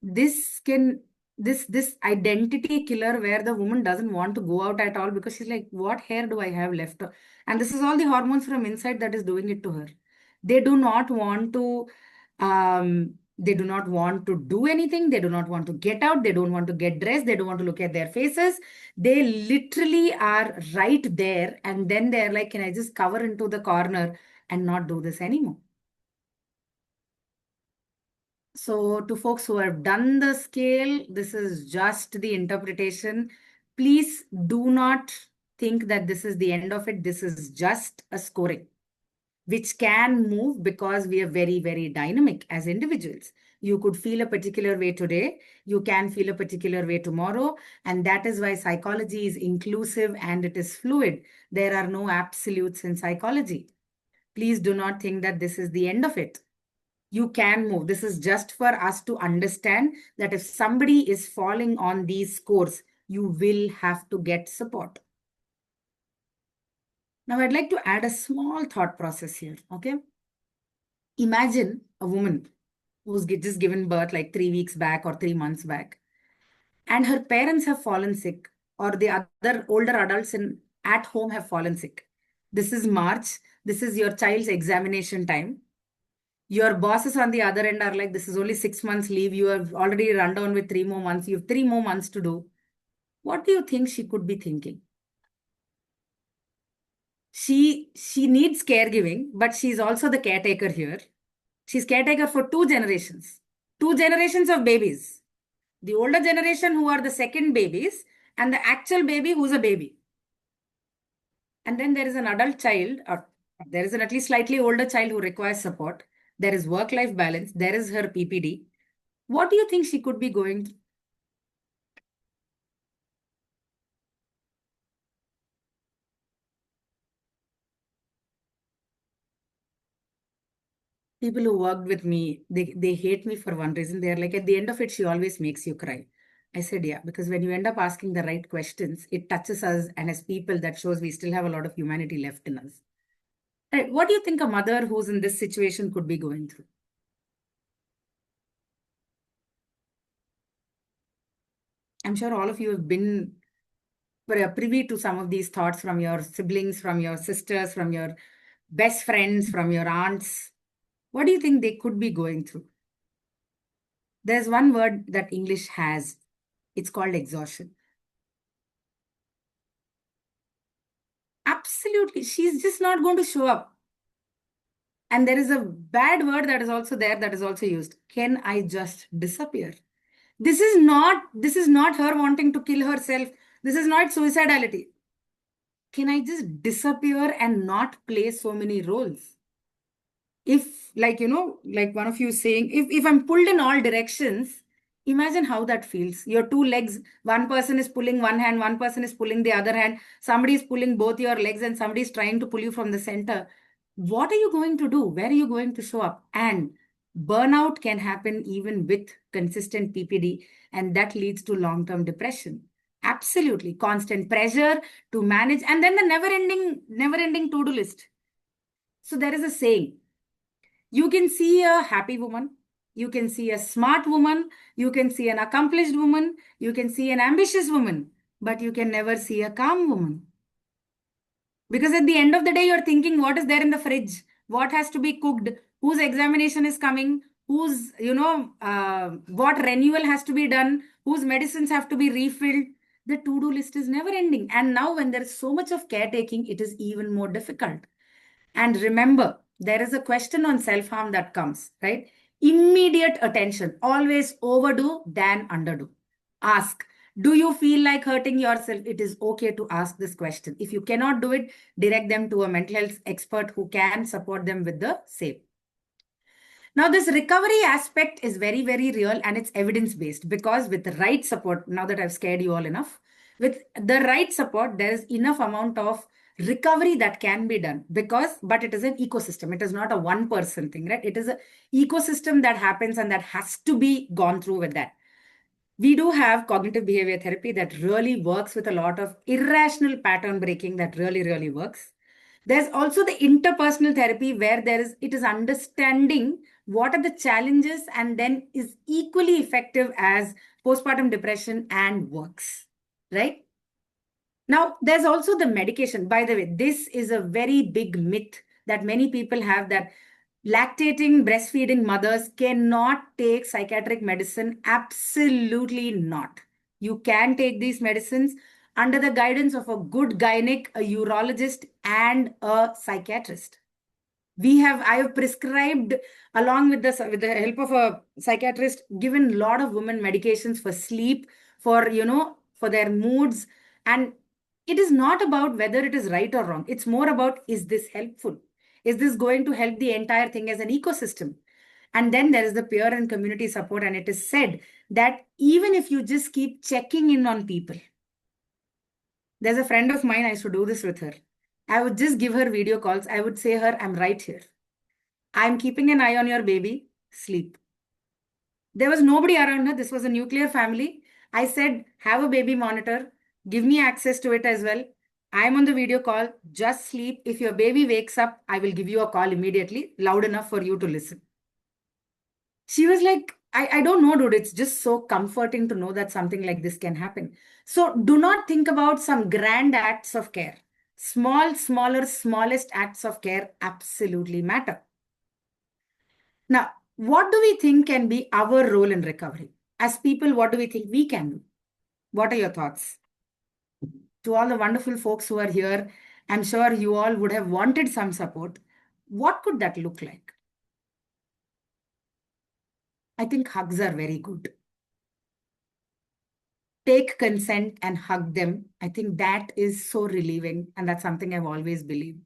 Speaker 4: This can this identity killer where the woman doesn't want to go out at all because she's like, what hair do I have left? And this is all the hormones from inside that is doing it to her. They do not want to they do not want to do anything. They do not want to get out. They don't want to get dressed. They don't want to look at their faces. They literally are right there. And then they're like, can I just cover into the corner and not do this anymore? So to folks who have done the scale, this is just the interpretation. Please do not think that this is the end of it. This is just a scoring, which can move because we are very, very dynamic as individuals. You could feel a particular way today. You can feel a particular way tomorrow. And that is why psychology is inclusive and it is fluid. There are no absolutes in psychology. Please do not think that this is the end of it. You can move. This is just for us to understand that if somebody is falling on these scores, you will have to get support. Now, I'd like to add a small thought process here, okay? Imagine a woman who's just given birth like 3 weeks back or 3 months back, and her parents have fallen sick, or the other older adults at home have fallen sick. This is March. This is your child's examination time. Your bosses on the other end are like, this is only 6 months leave. You have already run down with 3 more months. You have 3 more months to do. What do you think she could be thinking? She needs caregiving, but she's also the caretaker here. She's caretaker for 2 generations. 2 generations of babies. The older generation who are the second babies and the actual baby who's a baby. And then there is an adult child, or there is an at least slightly older child who requires support. There is work-life balance. There is her PPD. What do you think she could be going through? People who worked with me, they hate me for one reason. They're like, at the end of it, she always makes you cry. I said, yeah, because when you end up asking the right questions, it touches us. And as people, that shows we still have a lot of humanity left in us. Right. What do you think a mother who's in this situation could be going through? I'm sure all of you have been privy to some of these thoughts from your siblings, from your sisters, from your best friends, from your aunts. What do you think they could be going through? There's one word that English has. It's called exhaustion. Absolutely. She's just not going to show up. And there is a bad word that is also there, that is also used. Can I just disappear? This is not her wanting to kill herself. This is not suicidality. Can I just disappear and not play so many roles? If, like, like one of you saying, if I'm pulled in all directions, imagine how that feels. Your two legs, one person is pulling one hand, one person is pulling the other hand, somebody is pulling both your legs, and somebody is trying to pull you from the center. What are you going to do? Where are you going to show up? And burnout can happen even with consistent PPD, and that leads to long-term depression. Absolutely. Constant pressure to manage, and then the never-ending to-do list. So there is a saying, you can see a happy woman, you can see a smart woman, you can see an accomplished woman, you can see an ambitious woman, but you can never see a calm woman. Because at the end of the day, you're thinking, what is there in the fridge? What has to be cooked? Whose examination is coming? Whose, what renewal has to be done? Whose medicines have to be refilled? The to-do list is never ending. And now when there's so much of caretaking, it is even more difficult. And remember, there is a question on self-harm that comes, right? Immediate attention. Always overdo than underdo. Ask, do you feel like hurting yourself? It is okay to ask this question. If you cannot do it, direct them to a mental health expert who can support them with the same. Now, this recovery aspect is very, very real, and it's evidence-based, because with the right support, now that I've scared you all enough, with the right support, there is enough amount of recovery that can be done, but it is an ecosystem. It is not a one-person thing, right? It is an ecosystem that happens and that has to be gone through with that. We do have cognitive behavior therapy that really works with a lot of irrational pattern breaking that really, really works. There's also the interpersonal therapy where it is understanding what are the challenges and then is equally effective as postpartum depression and works, right? Now, there's also the medication. By the way, this is a very big myth that many people have, that lactating, breastfeeding mothers cannot take psychiatric medicine. Absolutely not. You can take these medicines under the guidance of a good gynec, a urologist, and a psychiatrist. I have prescribed, along with the help of a psychiatrist, given a lot of women medications for sleep, for their moods. And it is not about whether it is right or wrong. It's more about, is this helpful? Is this going to help the entire thing as an ecosystem? And then there is the peer and community support. And it is said that even if you just keep checking in on people, there's a friend of mine, I used to do this with her. I would just give her video calls. I would say her, I'm right here. I'm keeping an eye on your baby. Sleep. There was nobody around her. This was a nuclear family. I said, have a baby monitor. Give me access to it as well. I'm on the video call. Just sleep. If your baby wakes up, I will give you a call immediately, loud enough for you to listen. She was like, I don't know, dude. It's just so comforting to know that something like this can happen. So do not think about some grand acts of care. Smallest acts of care absolutely matter. Now, what do we think can be our role in recovery? As people, what do we think we can do? What are your thoughts? To all the wonderful folks who are here, I'm sure you all would have wanted some support. What could that look like? I think hugs are very good. Take consent and hug them. I think that is so relieving, and that's something I've always believed.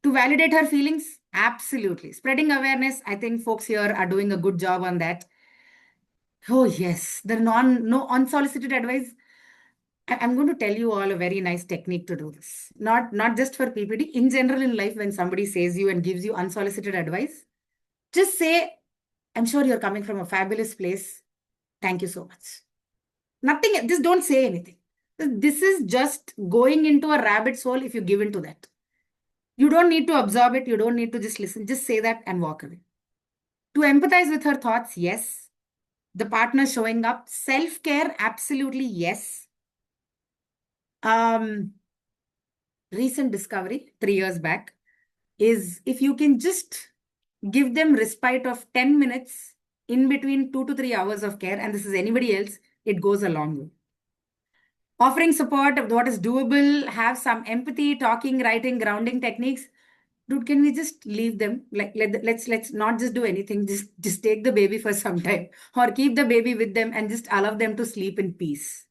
Speaker 4: To validate her feelings, absolutely. Spreading awareness, I think folks here are doing a good job on that. Oh yes, the no unsolicited advice. I'm going to tell you all a very nice technique to do this. Not just for PPD, in general in life, when somebody says you and gives you unsolicited advice, just say, I'm sure you're coming from a fabulous place. Thank you so much. Nothing, just don't say anything. This is just going into a rabbit hole if you give into that. You don't need to absorb it. You don't need to just listen. Just say that and walk away. To empathize with her thoughts, yes. The partner showing up. Self-care, absolutely yes. Recent discovery 3 years back is, if you can just give them respite of 10 minutes in between 2 to 3 hours of care, and this is anybody else, it goes a long way. Offering support of what is doable, have some empathy, talking, writing, grounding techniques. Dude, can we just leave them? Like, let's not just do anything. Just take the baby for some time, or keep the baby with them and just allow them to sleep in peace.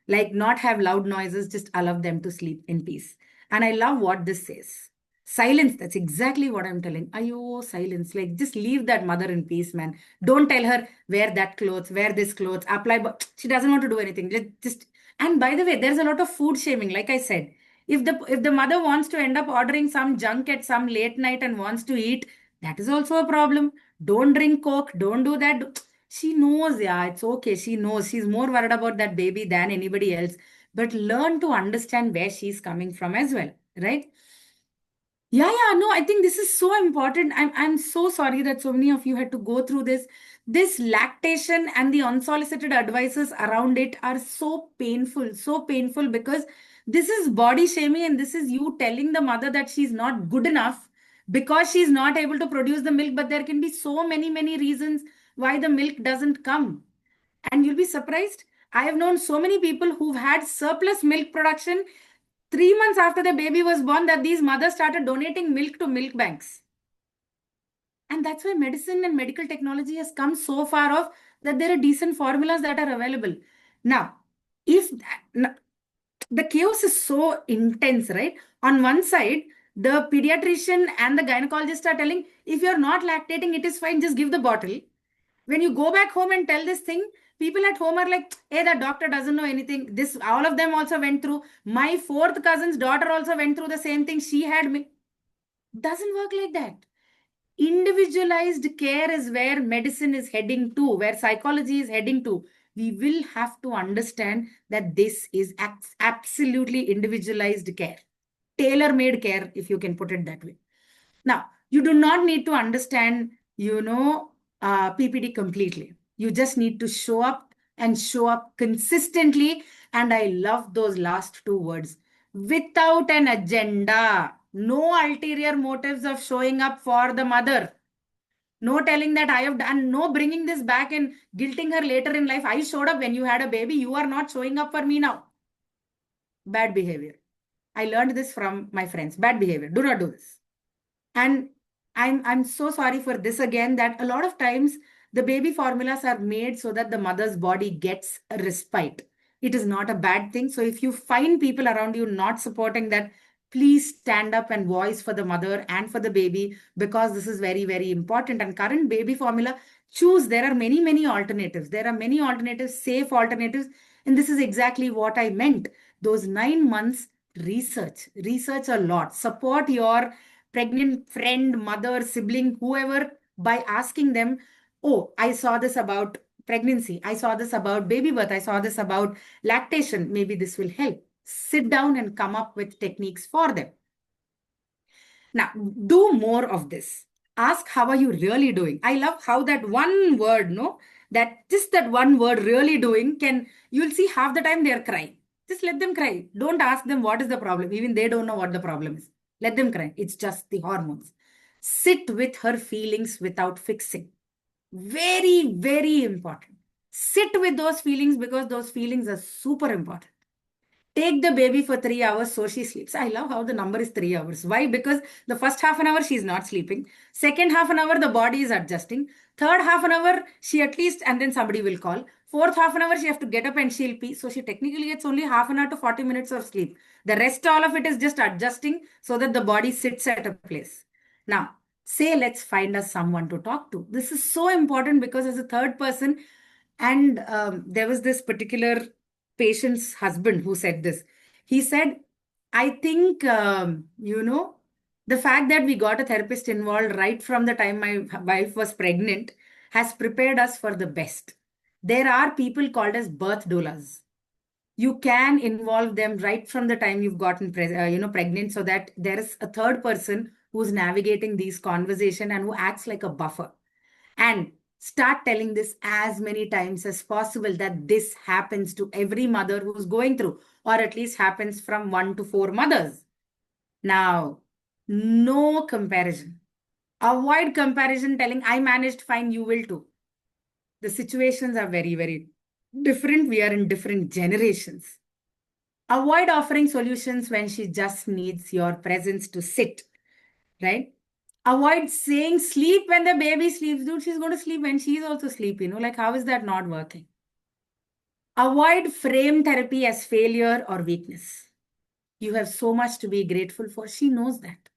Speaker 4: Like, not have loud noises, just allow them to sleep in peace. And I love what this says. Silence. That's exactly what I'm telling. Ayo, silence. Like, just leave that mother in peace, man. Don't tell her wear that clothes, wear this clothes, apply. She doesn't want to do anything. Just. And by the way, there's a lot of food shaming. Like I said, if the mother wants to end up ordering some junk at some late night and wants to eat, that is also a problem. Don't drink coke, don't do that. She knows, yeah, it's okay. She knows. She's more worried about that baby than anybody else. But learn to understand where she's coming from as well, right? Yeah, no, I think this is so important. I'm so sorry that so many of you had to go through this. This lactation and the unsolicited advices around it are so painful because this is body shaming, and this is you telling the mother that she's not good enough because she's not able to produce the milk. But there can be so many reasons why the milk doesn't come. And you'll be surprised. I have known so many people who've had surplus milk production 3 months after the baby was born, that these mothers started donating milk to milk banks. And that's why medicine and medical technology has come so far off that there are decent formulas that are available. Now, if the chaos is so intense, right? On one side, the pediatrician and the gynecologist are telling, if you're not lactating, it is fine, just give the bottle. When you go back home and tell this thing, people at home are like, hey, the doctor doesn't know anything. This, all of them also went through. My fourth cousin's daughter also went through the same thing. She had me. Doesn't work like that. Individualized care is where medicine is heading to, where psychology is heading to. We will have to understand that this is absolutely individualized care, tailor-made care, if you can put it that way. Now, you do not need to understand, PPD completely. You just need to show up and show up consistently. And I love those last two words, without an agenda. No ulterior motives of showing up for the mother. No telling that I have done, no bringing this back and guilting her later in life. I showed up when you had a baby. You are not showing up for me now. Bad behavior. I learned this from my friends. Bad behavior. Do not do this. And I'm so sorry for this again, that a lot of times the baby formulas are made so that the mother's body gets a respite. It is not a bad thing. So if you find people around you not supporting that, please stand up and voice for the mother and for the baby, because this is very important. And current baby formula, choose. There are many alternatives. There are many alternatives, safe alternatives. And this is exactly what I meant. Those 9 months, research a lot. Support your pregnant friend, mother, sibling, whoever, by asking them, oh, I saw this about pregnancy. I saw this about baby birth. I saw this about lactation. Maybe this will help. Sit down and come up with techniques for them. Now, do more of this. Ask, how are you really doing? I love how that one word, no, that just that one word, really doing, you'll see half the time they're crying. Just let them cry. Don't ask them what is the problem. Even they don't know what the problem is. Let them cry. It's just the hormones. Sit with her feelings without fixing. Very important. Sit with those feelings, because those feelings are super important. Take the baby for 3 hours so she sleeps. I love how the number is 3 hours. Why? Because the first half an hour she's not sleeping. Second half an hour the body is adjusting. Third half an hour she at least, and then somebody will call. Fourth half an hour she have to get up and she'll pee. So she technically gets only half an hour to 40 minutes of sleep. The rest, all of it is just adjusting so that the body sits at a place. Now, say let's find us someone to talk to. This is so important, because as a third person, and there was this particular patient's husband who said this. He said, I think, the fact that we got a therapist involved right from the time my wife was pregnant has prepared us for the best. There are people called as birth doulas. You can involve them right from the time you've gotten pregnant, so that there is a third person who's navigating these conversations and who acts like a buffer. And start telling this as many times as possible, that this happens to every mother who's going through, or at least happens from 1 to 4 mothers. Now, no comparison. Avoid comparison, telling I managed fine, you will too. The situations are very different. We are in different generations. Avoid offering solutions when she just needs your presence to sit. right? Avoid saying sleep when the baby sleeps. Dude, she's going to sleep when she's also sleeping. Like, how is that not working? Avoid frame therapy as failure or weakness. You have so much to be grateful for. She knows that.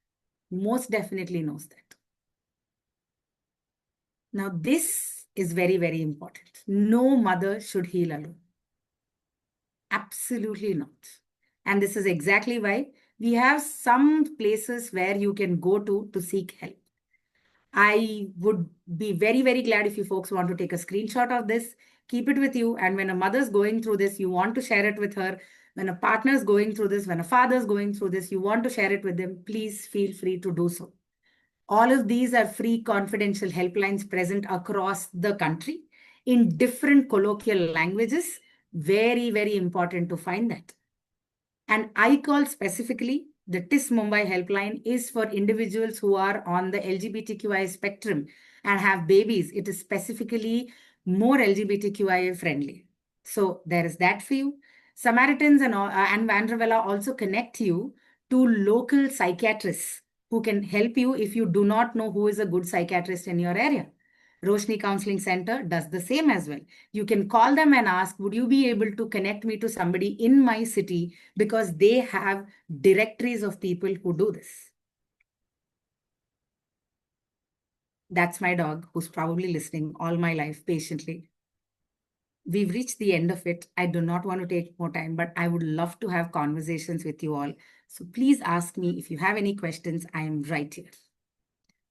Speaker 4: Most definitely knows that. Now, this is very, very important. No mother should heal alone. Absolutely not. And this is exactly why we have some places where you can go to seek help. I would be very, very glad if you folks want to take a screenshot of this, keep it with you. And when a mother's going through this, you want to share it with her. When a partner's going through this, when a father's going through this, you want to share it with them, please feel free to do so. All of these are free confidential helplines present across the country in different colloquial languages. Very, very important to find that. And I call specifically the TIS Mumbai helpline is for individuals who are on the LGBTQI spectrum and have babies. It is specifically more LGBTQIA friendly. So there is that for you. Samaritans and Vandravella also connect you to local psychiatrists who can help you if you do not know who is a good psychiatrist in your area. Roshni Counseling Center does the same as well. You can call them and ask, would you be able to connect me to somebody in my city, because they have directories of people who do this. That's my dog who's probably listening all my life patiently. We've reached the end of it. I do not want to take more time, but I would love to have conversations with you all. So please ask me if you have any questions. I am right here.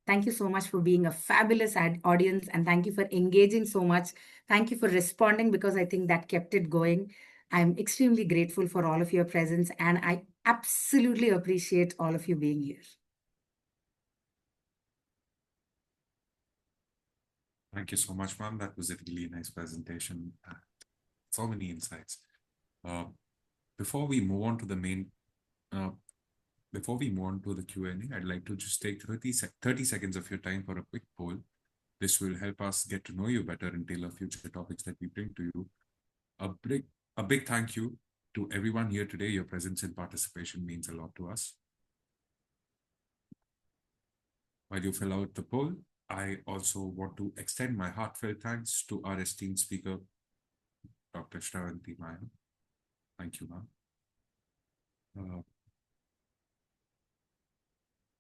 Speaker 4: Thank you so much for being a fabulous audience, and thank you for engaging so much. Thank you for responding, because I think that kept it going. I'm extremely grateful for all of your presence, and I absolutely appreciate all of you being here.
Speaker 3: Thank you so much, ma'am. That was a really nice presentation. So many insights. Before we move on to the main, before we move on to the Q&A, I'd like to just take 30 seconds of your time for a quick poll. This will help us get to know you better and tailor future topics that we bring to you. A big thank you to everyone here today. Your presence and participation means a lot to us. While you fill out the poll, I also want to extend my heartfelt thanks to our esteemed speaker, Dr. Sravanthi ma'am. Thank you, ma'am.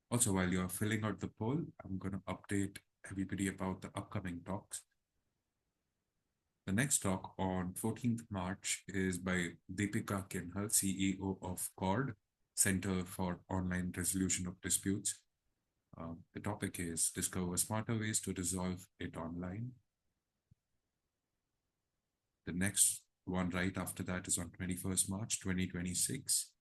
Speaker 3: Also, while you're filling out the poll, I'm going to update everybody about the upcoming talks. The next talk on 14th March is by Deepika Kinhal, CEO of CORD, Center for Online Resolution of Disputes. The topic is Discover Smarter Ways to Resolve It Online. The next one right after that is on 21st March 2026.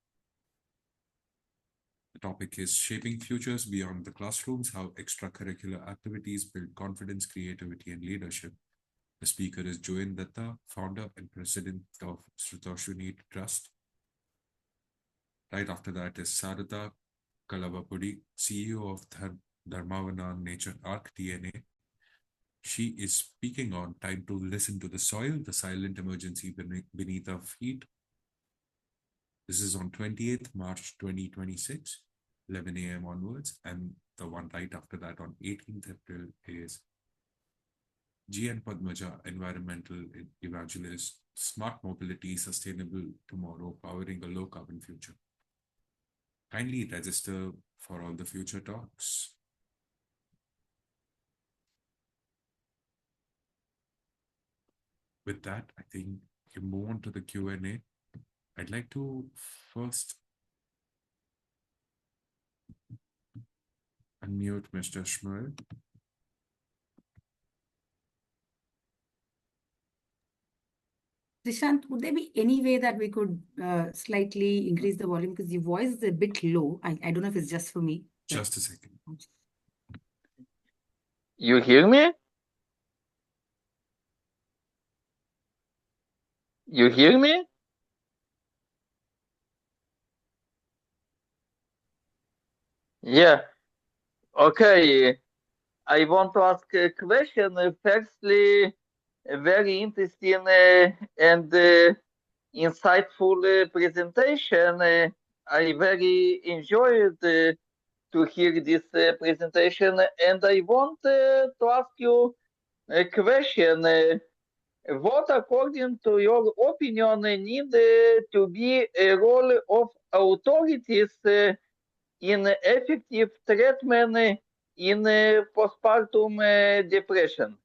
Speaker 3: The topic is Shaping Futures Beyond the Classrooms, How Extracurricular Activities Build Confidence, Creativity, and Leadership. The speaker is Join Datta, founder and president of Sritoshuni Trust. Right after that is Sarada Kalavapudi, CEO of Dharmavana Nature Arc DNA. She is speaking on time to listen to the soil, the silent emergency beneath our feet. This is on 28th March 2026, 11 a.m. onwards. And the one right after that on 18th April is GN Padmaja, Environmental Evangelist, Smart Mobility, Sustainable Tomorrow, Powering a Low Carbon Future. Kindly register for all the future talks. With that, I think we can move on to the Q&A. I'd like to first unmute Mr. Shmuel.
Speaker 4: Prashant, would there be any way that we could slightly increase the volume, because your voice is a bit low? I don't know if it's just for me.
Speaker 3: Just a second.
Speaker 5: You hear me? You hear me? Yeah. Okay. I want to ask a question. Firstly, a very interesting and insightful presentation. I very enjoyed to hear this presentation, and I want to ask you a question. What, according to your opinion, need to be a role of authorities in effective treatment in postpartum depression?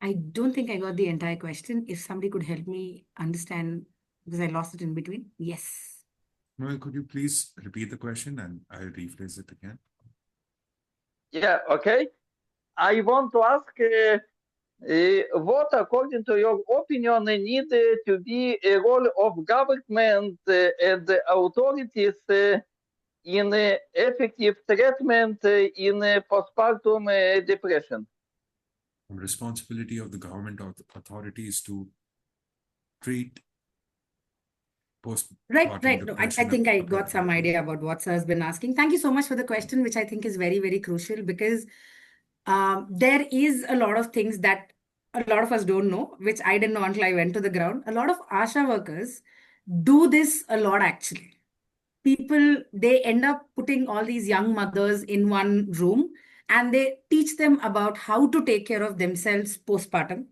Speaker 4: I don't think I got the entire question. If somebody could help me understand, because I lost it in between. Yes.
Speaker 3: Noel, could you please repeat the question and I'll rephrase it again?
Speaker 5: Yeah, okay. I want to ask what, according to your opinion, need to be a role of government and authorities in effective treatment in postpartum depression?
Speaker 3: The responsibility of the government authorities to treat
Speaker 4: Right.
Speaker 3: postpartum
Speaker 4: No, I
Speaker 3: depression
Speaker 4: think I got some
Speaker 3: appropriately.
Speaker 4: idea about what sir has been asking. Thank you so much for the question, which I think is very, very crucial, because there is a lot of things that a lot of us don't know, which I didn't know until I went to the ground. A lot of ASHA workers do this a lot, actually. People, they end up putting all these young mothers in one room and they teach them about how to take care of themselves postpartum.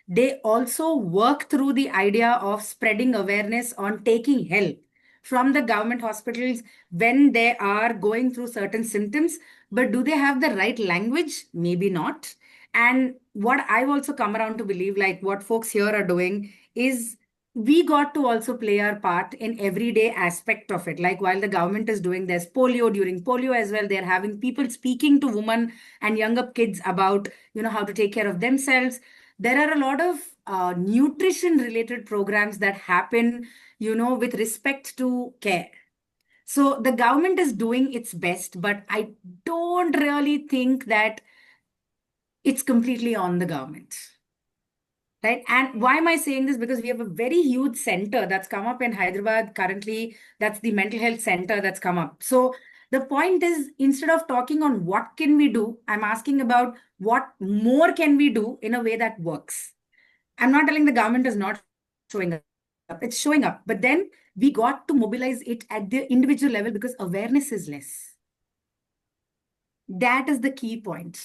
Speaker 4: They also work through the idea of spreading awareness on taking help from the government hospitals when they are going through certain symptoms. But do they have the right language? Maybe not. And what I've also come around to believe, like what folks here are doing, is we got to also play our part in everyday aspect of it. Like while the government is doing, there's polio. During polio as well, they're having people speaking to women and younger kids about how to take care of themselves. There are a lot of nutrition related programs that happen with respect to care. So the government is doing its best, but I don't really think that it's completely on the government. Right. And why am I saying this? Because we have a very huge center that's come up in Hyderabad currently. That's the mental health center that's come up. So the point is, instead of talking on what can we do, I'm asking about what more can we do in a way that works. I'm not telling the government is not showing up. It's showing up. But then we got to mobilize it at the individual level because awareness is less. That is the key point.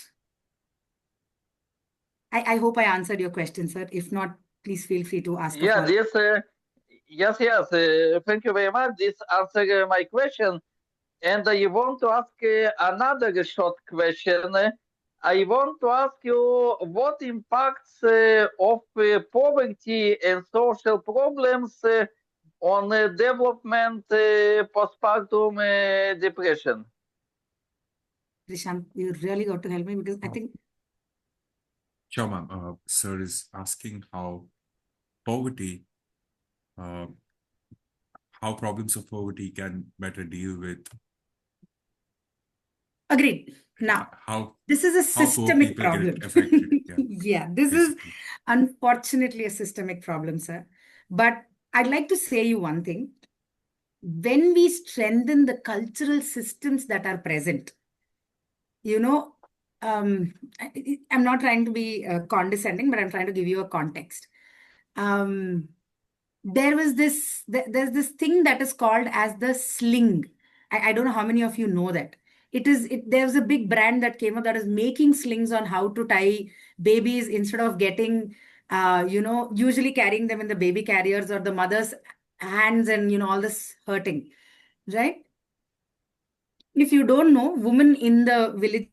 Speaker 4: I hope I answered your question, sir. If not, please feel free to ask a
Speaker 5: Yeah,
Speaker 4: follow-up.
Speaker 5: yes. Thank you very much. This answered my question. And I want to ask another short question. I want to ask you what impacts of poverty and social problems on development postpartum depression.
Speaker 4: Rishant, you really got to help me because I think
Speaker 3: Sure, ma'am. Sir is asking how poverty, uh, how problems of poverty can better deal with
Speaker 4: agreed. Now,
Speaker 3: how
Speaker 4: this is a
Speaker 3: poor
Speaker 4: systemic
Speaker 3: people
Speaker 4: problem.
Speaker 3: get affected. Yeah,
Speaker 4: Yeah, this is
Speaker 3: basically.
Speaker 4: unfortunately a systemic problem, sir. But I'd like to say you one thing. When we strengthen the cultural systems that are present, you know, I'm not trying to be condescending, but I'm trying to give you a context. Um, there's this thing that is called as the sling. I don't know how many of you know that. There's a big brand that came up that is making slings on how to tie babies instead of getting, usually carrying them in the baby carriers or the mother's hands and, all this hurting, right? If you don't know, women in the villages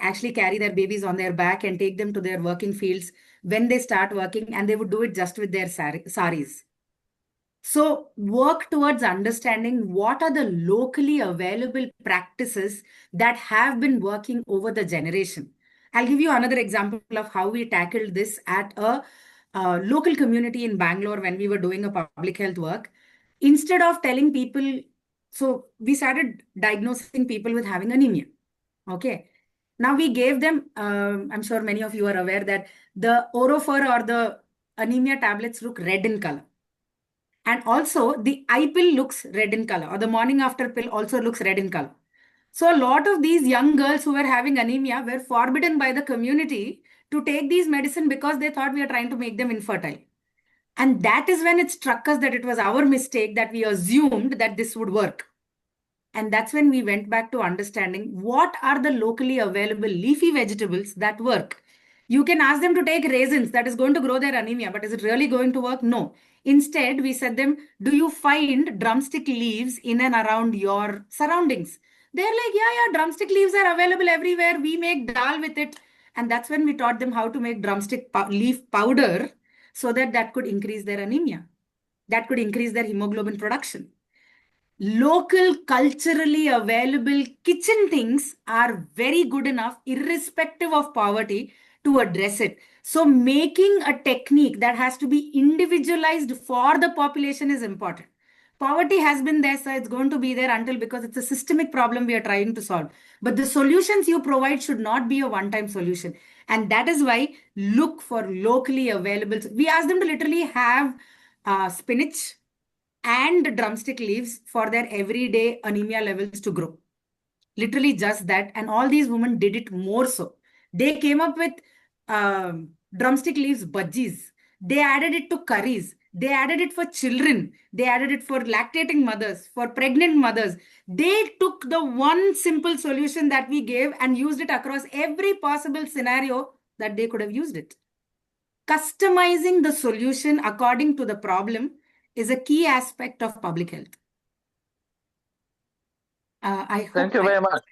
Speaker 4: actually carry their babies on their back and take them to their working fields when they start working, and they would do it just with their saris. So work towards understanding what are the locally available practices that have been working over the generation. I'll give you another example of how we tackled this at a local community in Bangalore when we were doing a public health work. Instead of telling people, so we started diagnosing people with having anemia. Okay. Now we gave them, I'm sure many of you are aware that the Orofer or the anemia tablets look red in color. And also the eye pill looks red in color, or the morning after pill also looks red in color. So a lot of these young girls who were having anemia were forbidden by the community to take these medicine because they thought we are trying to make them infertile. And that is when it struck us that it was our mistake, that we assumed that this would work. And that's when we went back to understanding what are the locally available leafy vegetables that work. You can ask them to take raisins, that is going to grow their anemia, but is it really going to work? No. Instead, we said them, do you find drumstick leaves in and around your surroundings? They're like, yeah, drumstick leaves are available everywhere. We make dal with it. And that's when we taught them how to make drumstick leaf powder so that that could increase their anemia. That could increase their hemoglobin production. Local, culturally available kitchen things are very good enough, irrespective of poverty, to address it. So, making a technique that has to be individualized for the population is important. Poverty has been there, so it's going to be there until, because it's a systemic problem we are trying to solve. But the solutions you provide should not be a one-time solution. And that is why look for locally available. We ask them to literally have spinach and drumstick leaves for their everyday anemia levels to grow. Literally just that. And all these women did it more so. They came up with drumstick leaves bhajis. They added it to curries. They added it for children. They added it for lactating mothers, for pregnant mothers. They took the one simple solution that we gave and used it across every possible scenario that they could have used it. Customizing the solution according to the problem is a key aspect of public health. I hope.
Speaker 5: Thank you very much.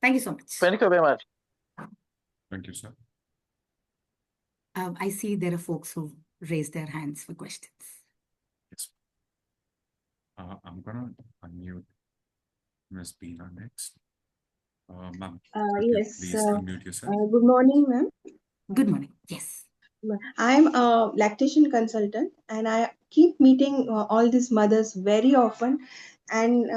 Speaker 4: Thank you so much.
Speaker 5: Thank you very much.
Speaker 3: Thank you, sir.
Speaker 4: I see there are folks who raised their hands for questions.
Speaker 3: Yes. I'm gonna unmute Ms. Beena next. Ma'am, could you
Speaker 6: Yes.
Speaker 3: please unmute yourself?
Speaker 6: Good morning, ma'am.
Speaker 4: Good morning. Yes.
Speaker 6: I'm a lactation consultant, and I keep meeting all these mothers very often. And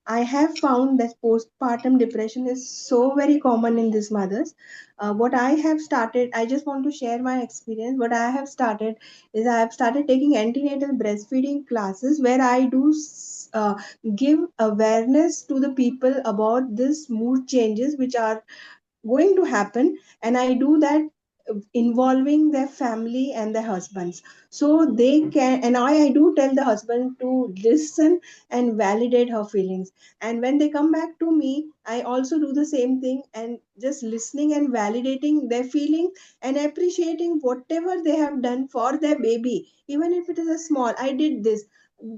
Speaker 6: I have found that postpartum depression is so very common in these mothers. What I have started, I just want to share my experience. What I have started is I have started taking antenatal breastfeeding classes where I do give awareness to the people about this mood changes which are going to happen, and I do that involving their family and their husbands, so they can, and I do tell the husband to listen and validate her feelings, and when they come back to me I also do the same thing, and just listening and validating their feeling and appreciating whatever they have done for their baby, even if it is a small, I did this,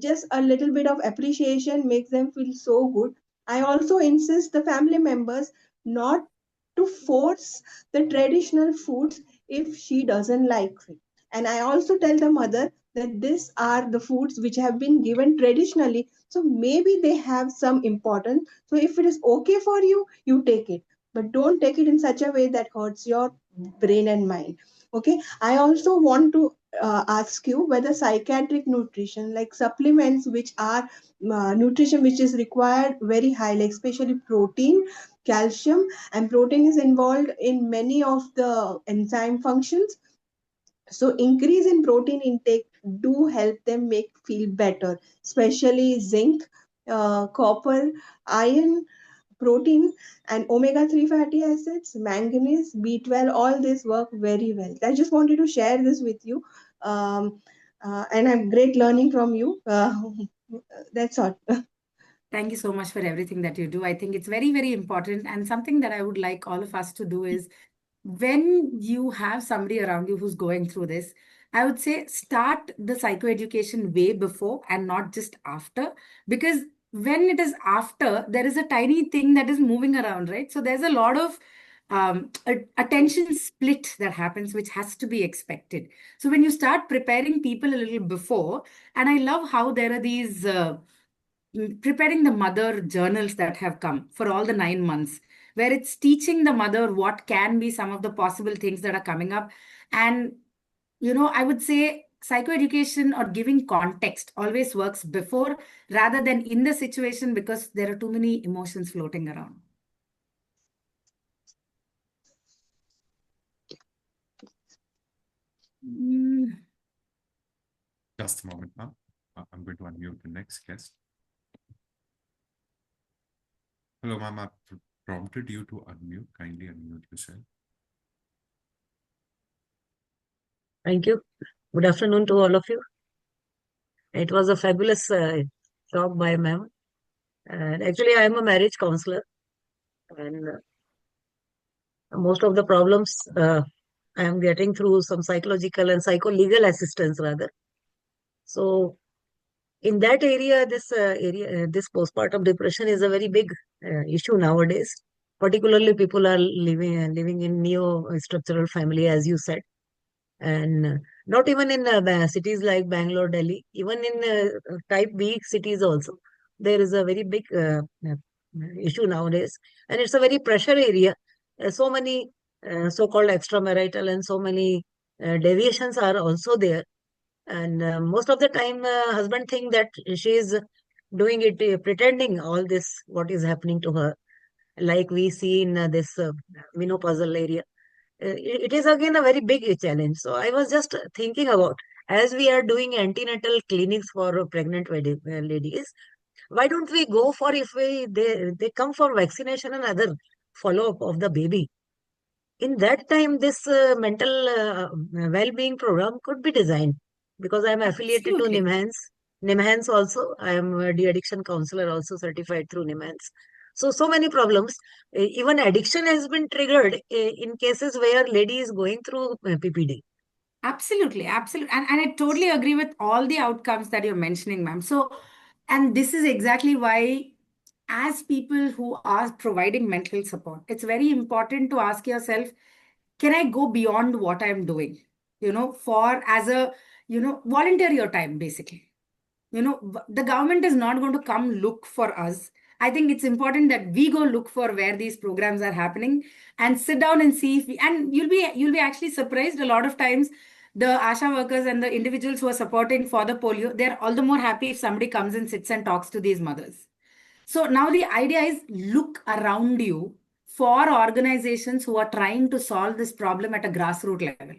Speaker 6: just a little bit of appreciation makes them feel so good. I also insist the family members not to force the traditional foods if she doesn't like it. And I also tell the mother that these are the foods which have been given traditionally. So maybe they have some importance. So if it is okay for you, you take it. But don't take it in such a way that hurts your brain and mind. Okay. I also want to ask you whether psychiatric nutrition, like supplements which are nutrition which is required very highly, especially protein, calcium, and protein is involved in many of the enzyme functions, so increase in protein intake do help them make feel better, especially zinc, copper, iron, protein, and omega-3 fatty acids, manganese, B12, all this work very well. I just wanted to share this with you, and I'm great learning from you. That's all.
Speaker 4: Thank you so much for everything that you do. I think it's very, very important. And something that I would like all of us to do is, when you have somebody around you who's going through this, I would say start the psychoeducation way before and not just after. Because when it is after, there is a tiny thing that is moving around, right? So there's a lot of attention split that happens, which has to be expected. So when you start preparing people a little before, and I love how there are these preparing the mother journals that have come for all the 9 months, where it's teaching the mother what can be some of the possible things that are coming up. And, I would say psychoeducation or giving context always works before rather than in the situation, because there are too many emotions floating around.
Speaker 3: Just a moment, ma'am. I'm going to unmute the next guest. Hello, ma'am. I prompted you to unmute. Kindly unmute yourself.
Speaker 7: Thank you. Good afternoon to all of you. It was a fabulous talk by ma'am. And actually, I am a marriage counselor, and most of the problems I am getting through some psychological and psycho-legal assistance rather. So, in that area, this postpartum depression is a very big issue nowadays. Particularly, people are living in neo-structural family, as you said, and not even in cities like Bangalore, Delhi, even in type B cities also, there is a very big issue nowadays, and it's a very pressure area. So many so-called extramarital and so many deviations are also there, and most of the time, husband think that she is doing it, pretending all this what is happening to her, like we see in this menopausal area. It is again a very big challenge. So I was just thinking about, as we are doing antenatal clinics for pregnant ladies, why don't we go for, if they come for vaccination and other follow-up of the baby. In that time, this mental well-being program could be designed, because I am affiliated to
Speaker 4: Absolutely.
Speaker 7: NIMHANS also. I am a de-addiction counselor, also certified through NIMHANS. So many problems. Even addiction has been triggered in cases where lady is going through PPD.
Speaker 4: Absolutely, absolutely. And I totally agree with all the outcomes that you're mentioning, ma'am. So, and this is exactly why, as people who are providing mental support, it's very important to ask yourself, can I go beyond what I'm doing? For as a, volunteer your time, basically. The government is not going to come look for us. I think it's important that we go look for where these programs are happening and sit down and see if we, and you'll be actually surprised a lot of times. The asha workers and the individuals who are supporting for the polio, they're all the more happy if somebody comes and sits and talks to these mothers. So now the idea is, look around you for organizations who are trying to solve this problem at a grassroots level.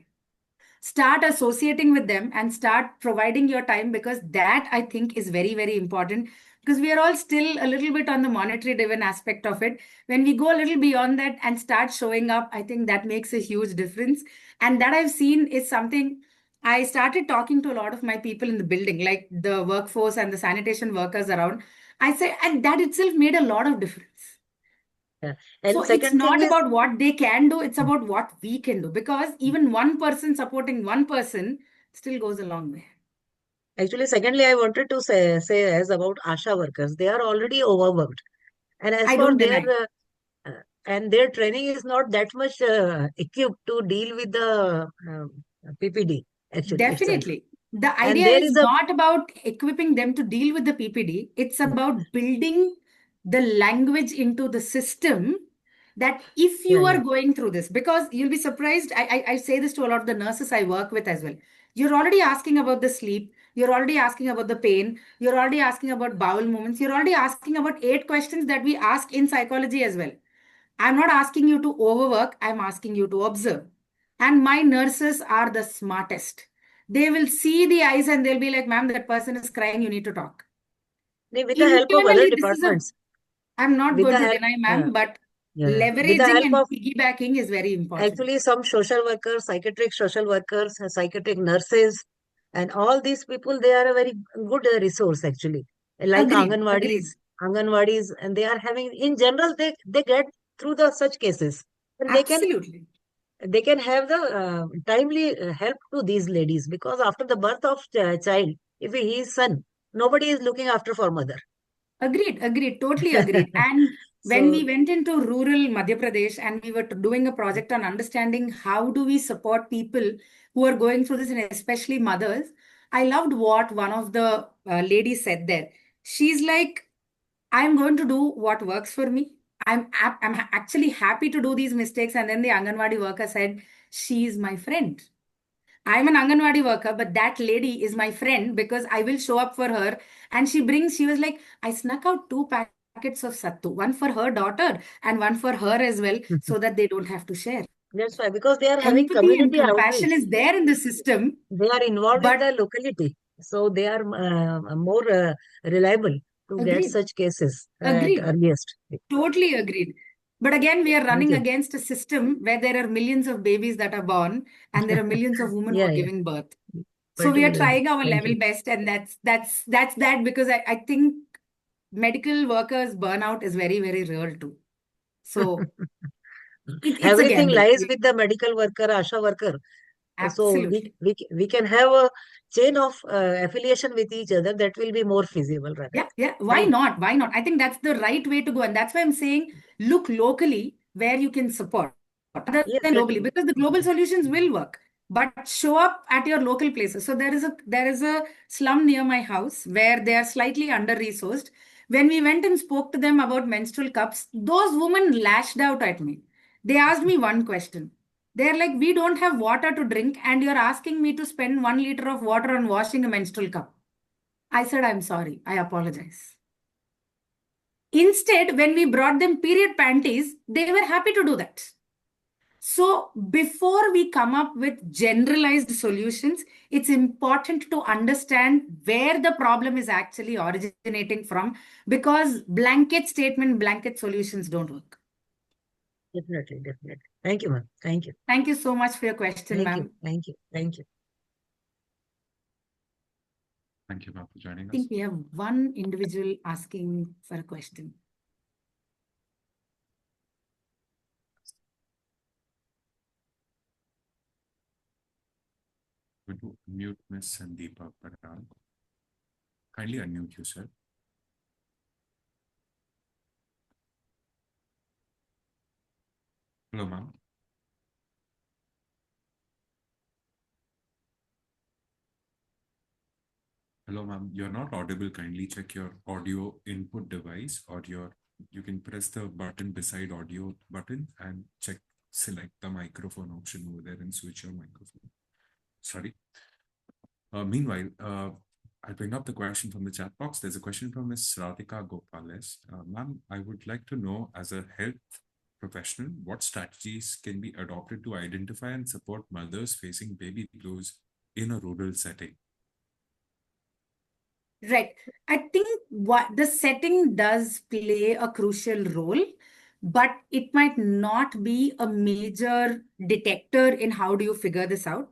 Speaker 4: Start associating with them and start providing your time, because that, I think, is very, very important, because we are all still a little bit on the monetary driven aspect of it. When we go a little beyond that and start showing up, I think that makes a huge difference. And that I've seen is something. I started talking to a lot of my people in the building, like the workforce and the sanitation workers around. I say, and that itself made a lot of difference.
Speaker 7: Yeah.
Speaker 4: So
Speaker 7: And
Speaker 4: it's
Speaker 7: second thing
Speaker 4: not
Speaker 7: is,
Speaker 4: about what they can do, it's about what we can do. Because even one person supporting one person still goes a long way.
Speaker 7: actually, secondly, I wanted to say as about ASHA workers, they are already overworked. And as
Speaker 4: I
Speaker 7: for
Speaker 4: don't
Speaker 7: their
Speaker 4: deny.
Speaker 7: their training is not that much equipped to deal with the PPD actually itself.
Speaker 4: Definitely. The
Speaker 7: And
Speaker 4: idea
Speaker 7: there
Speaker 4: is
Speaker 7: is a
Speaker 4: not about equipping them to deal with the PPD. It's about building the language into the system, that if
Speaker 7: yeah,
Speaker 4: you
Speaker 7: yeah.
Speaker 4: are going through this, because you'll be surprised. I say this to a lot of the nurses I work with as well. You're already asking about the sleep. You're already asking about the pain. You're already asking about bowel movements. You're already asking about 8 questions that we ask in psychology as well. I'm not asking you to overwork. I'm asking you to observe. And my nurses are the smartest. They will see the eyes and they'll be like, ma'am, that person is crying. You need to talk.
Speaker 7: With the help of other
Speaker 4: Internally, this is
Speaker 7: departments,
Speaker 4: I'm not
Speaker 7: with
Speaker 4: going
Speaker 7: the
Speaker 4: to
Speaker 7: help,
Speaker 4: deny, ma'am, but
Speaker 7: yeah, with the
Speaker 4: leveraging
Speaker 7: help
Speaker 4: and
Speaker 7: of
Speaker 4: piggybacking is very important.
Speaker 7: actually some social workers, psychiatric social workers, psychiatric nurses, and all these people, they are a very good resource actually. Like
Speaker 4: Agreed. Agreed.
Speaker 7: Anganwadis, and they are having, in general, they get through the such cases, and
Speaker 4: Absolutely.
Speaker 7: they can have the timely help to these ladies, because after the birth of child, if he is son, nobody is looking after for mother.
Speaker 4: Agreed, agreed, totally agreed. And when
Speaker 7: So
Speaker 4: we went into rural Madhya Pradesh and we were doing a project on understanding how do we support people who are going through this, and especially mothers, I loved what one of the ladies said there. She's like, I'm going to do what works for me. I'm actually happy to do these mistakes. And then the Anganwadi worker said, she's my friend. I'm an Anganwadi worker, but that lady is my friend because I will show up for her. And she was like, I snuck out 2 packets of sattu, one for her daughter and one for her as well, so that they don't have to share.
Speaker 7: that's why, because they are having
Speaker 4: Empathy and
Speaker 7: community
Speaker 4: compassion
Speaker 7: outreach.
Speaker 4: is there in the system,
Speaker 7: They are involved in
Speaker 4: but
Speaker 7: the locality, so they are more reliable to get
Speaker 4: agreed,
Speaker 7: such cases at
Speaker 4: agreed,
Speaker 7: earliest.
Speaker 4: totally agreed. But again, we are
Speaker 7: Thank
Speaker 4: running
Speaker 7: you.
Speaker 4: against a system where there are millions of babies that are born and there are millions of women who
Speaker 7: Yeah,
Speaker 4: are
Speaker 7: yeah.
Speaker 4: giving birth. So we are
Speaker 7: particularly.
Speaker 4: trying our
Speaker 7: Thank
Speaker 4: level
Speaker 7: you.
Speaker 4: best, and that's that, because I think medical workers burnout is very, very real too. So it's a
Speaker 7: Everything
Speaker 4: gamble.
Speaker 7: lies with the medical worker, ASHA worker. So
Speaker 4: Absolutely.
Speaker 7: we can have a chain of affiliation with each other that will be more feasible rather.
Speaker 4: Yeah. Why
Speaker 7: Thank
Speaker 4: not? Why not? I think that's the right way to go. And that's why I'm saying look locally where you can support rather
Speaker 7: Yes,
Speaker 4: than globally,
Speaker 7: certainly.
Speaker 4: because the global solutions will work. But show up at your local places. So there is a slum near my house where they are slightly under-resourced. When we went and spoke to them about menstrual cups, those women lashed out at me. They asked me one question. They're like, we don't have water to drink, and you're asking me to spend 1 liter of water on washing a menstrual cup. I said, I'm sorry. I apologize. Instead, when we brought them period panties, they were happy to do that. So, before we come up with generalized solutions, it's important to understand where the problem is actually originating from, because blanket statement, blanket solutions don't work.
Speaker 7: Definitely. Thank you, ma'am. Thank you.
Speaker 4: Thank you so much for your question,
Speaker 7: Thank you.
Speaker 4: ma'am.
Speaker 7: Thank you. Thank you.
Speaker 3: Thank you, ma'am, for joining
Speaker 4: I
Speaker 3: us.
Speaker 4: think we have one individual asking for a question.
Speaker 3: Going to unmute Miss Sandeepa Paral. Kindly unmute yourself. Hello, ma'am. Hello, ma'am. You're not audible. Kindly check your audio input device, or you can press the button beside audio button and select the microphone option over there and switch your microphone. Sorry. Meanwhile, I'll bring up the question from the chat box. There's a question from Ms. Radhika Gopales. Ma'am, I would like to know, as a health professional, what strategies can be adopted to identify and support mothers facing baby blues in a rural setting?
Speaker 4: Right. I think what the setting does play a crucial role, but it might not be a major detector in how do you figure this out.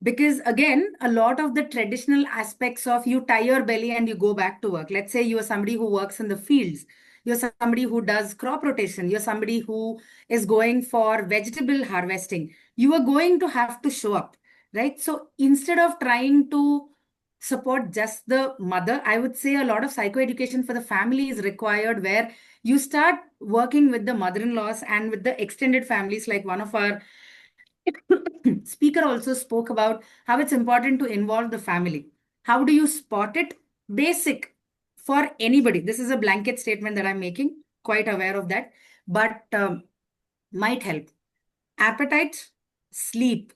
Speaker 4: Because again, a lot of the traditional aspects of you tie your belly and you go back to work. Let's say you are somebody who works in the fields, you're somebody who does crop rotation, you're somebody who is going for vegetable harvesting. You are going to have to show up, right? So instead of trying to support just the mother, I would say a lot of psychoeducation for the family is required, where you start working with the mother-in-laws and with the extended families. Like one of our speaker also spoke about how it's important to involve the family. How do you spot it? Basic for anybody. This is a blanket statement that I'm making, quite aware of that, but might help. Appetite, sleep,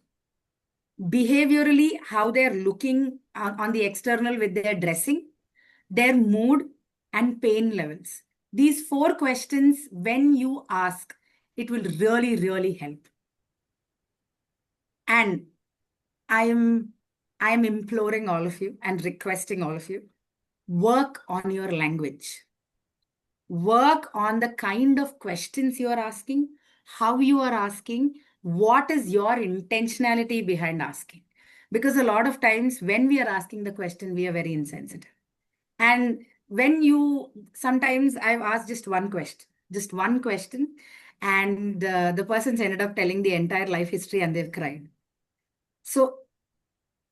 Speaker 4: behaviorally, how they're looking on the external with their dressing, their mood, and pain levels. These 4 questions, when you ask, it will really, really help. And I am imploring all of you and requesting all of you, work on your language. Work on the kind of questions you are asking, how you are asking, what is your intentionality behind asking. Because a lot of times when we are asking the question, we are very insensitive. And sometimes I've asked just one question, and the person's ended up telling the entire life history and they've cried. So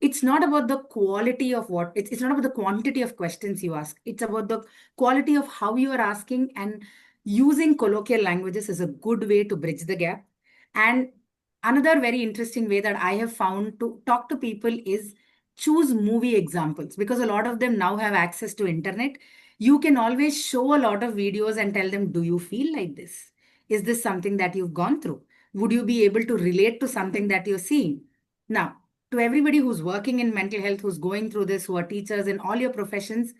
Speaker 4: it's not about the quality of it's not about the quantity of questions you ask. It's about the quality of how you are asking, and using colloquial languages is a good way to bridge the gap. And another very interesting way that I have found to talk to people is choose movie examples, because a lot of them now have access to internet. You can always show a lot of videos and tell them, do you feel like this? Is this something that you've gone through? Would you be able to relate to something that you're seeing? Now, to everybody who's working in mental health, who's going through this, who are teachers in all your professions,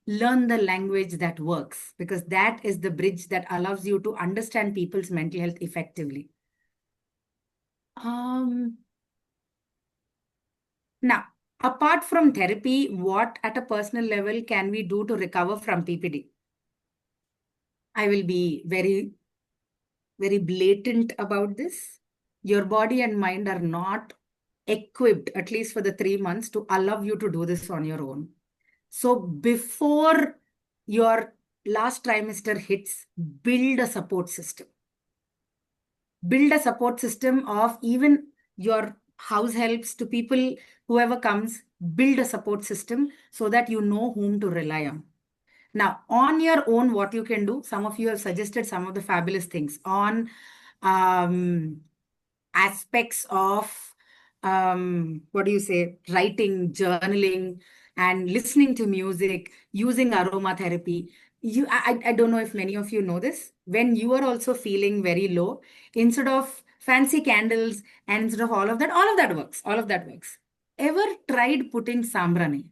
Speaker 4: learn the language that works, because that is the bridge that allows you to understand people's mental health effectively. Now, apart from therapy, what at a personal level can we do to recover from PPD? I will be very, very blatant about this. Your body and mind are not equipped, at least for the 3 months, to allow you to do this on your own. So before your last trimester hits, build a support system. Build a support system of even your house helps to people, whoever comes, build a support system so that you know whom to rely on. Now, on your own, what you can do, some of you have suggested some of the fabulous things on aspects of, what do you say, writing, journaling, and listening to music, using aromatherapy. I don't know if many of you know this. When you are also feeling very low, instead of fancy candles and instead of all of that works. All of that works. Ever tried putting sambrani?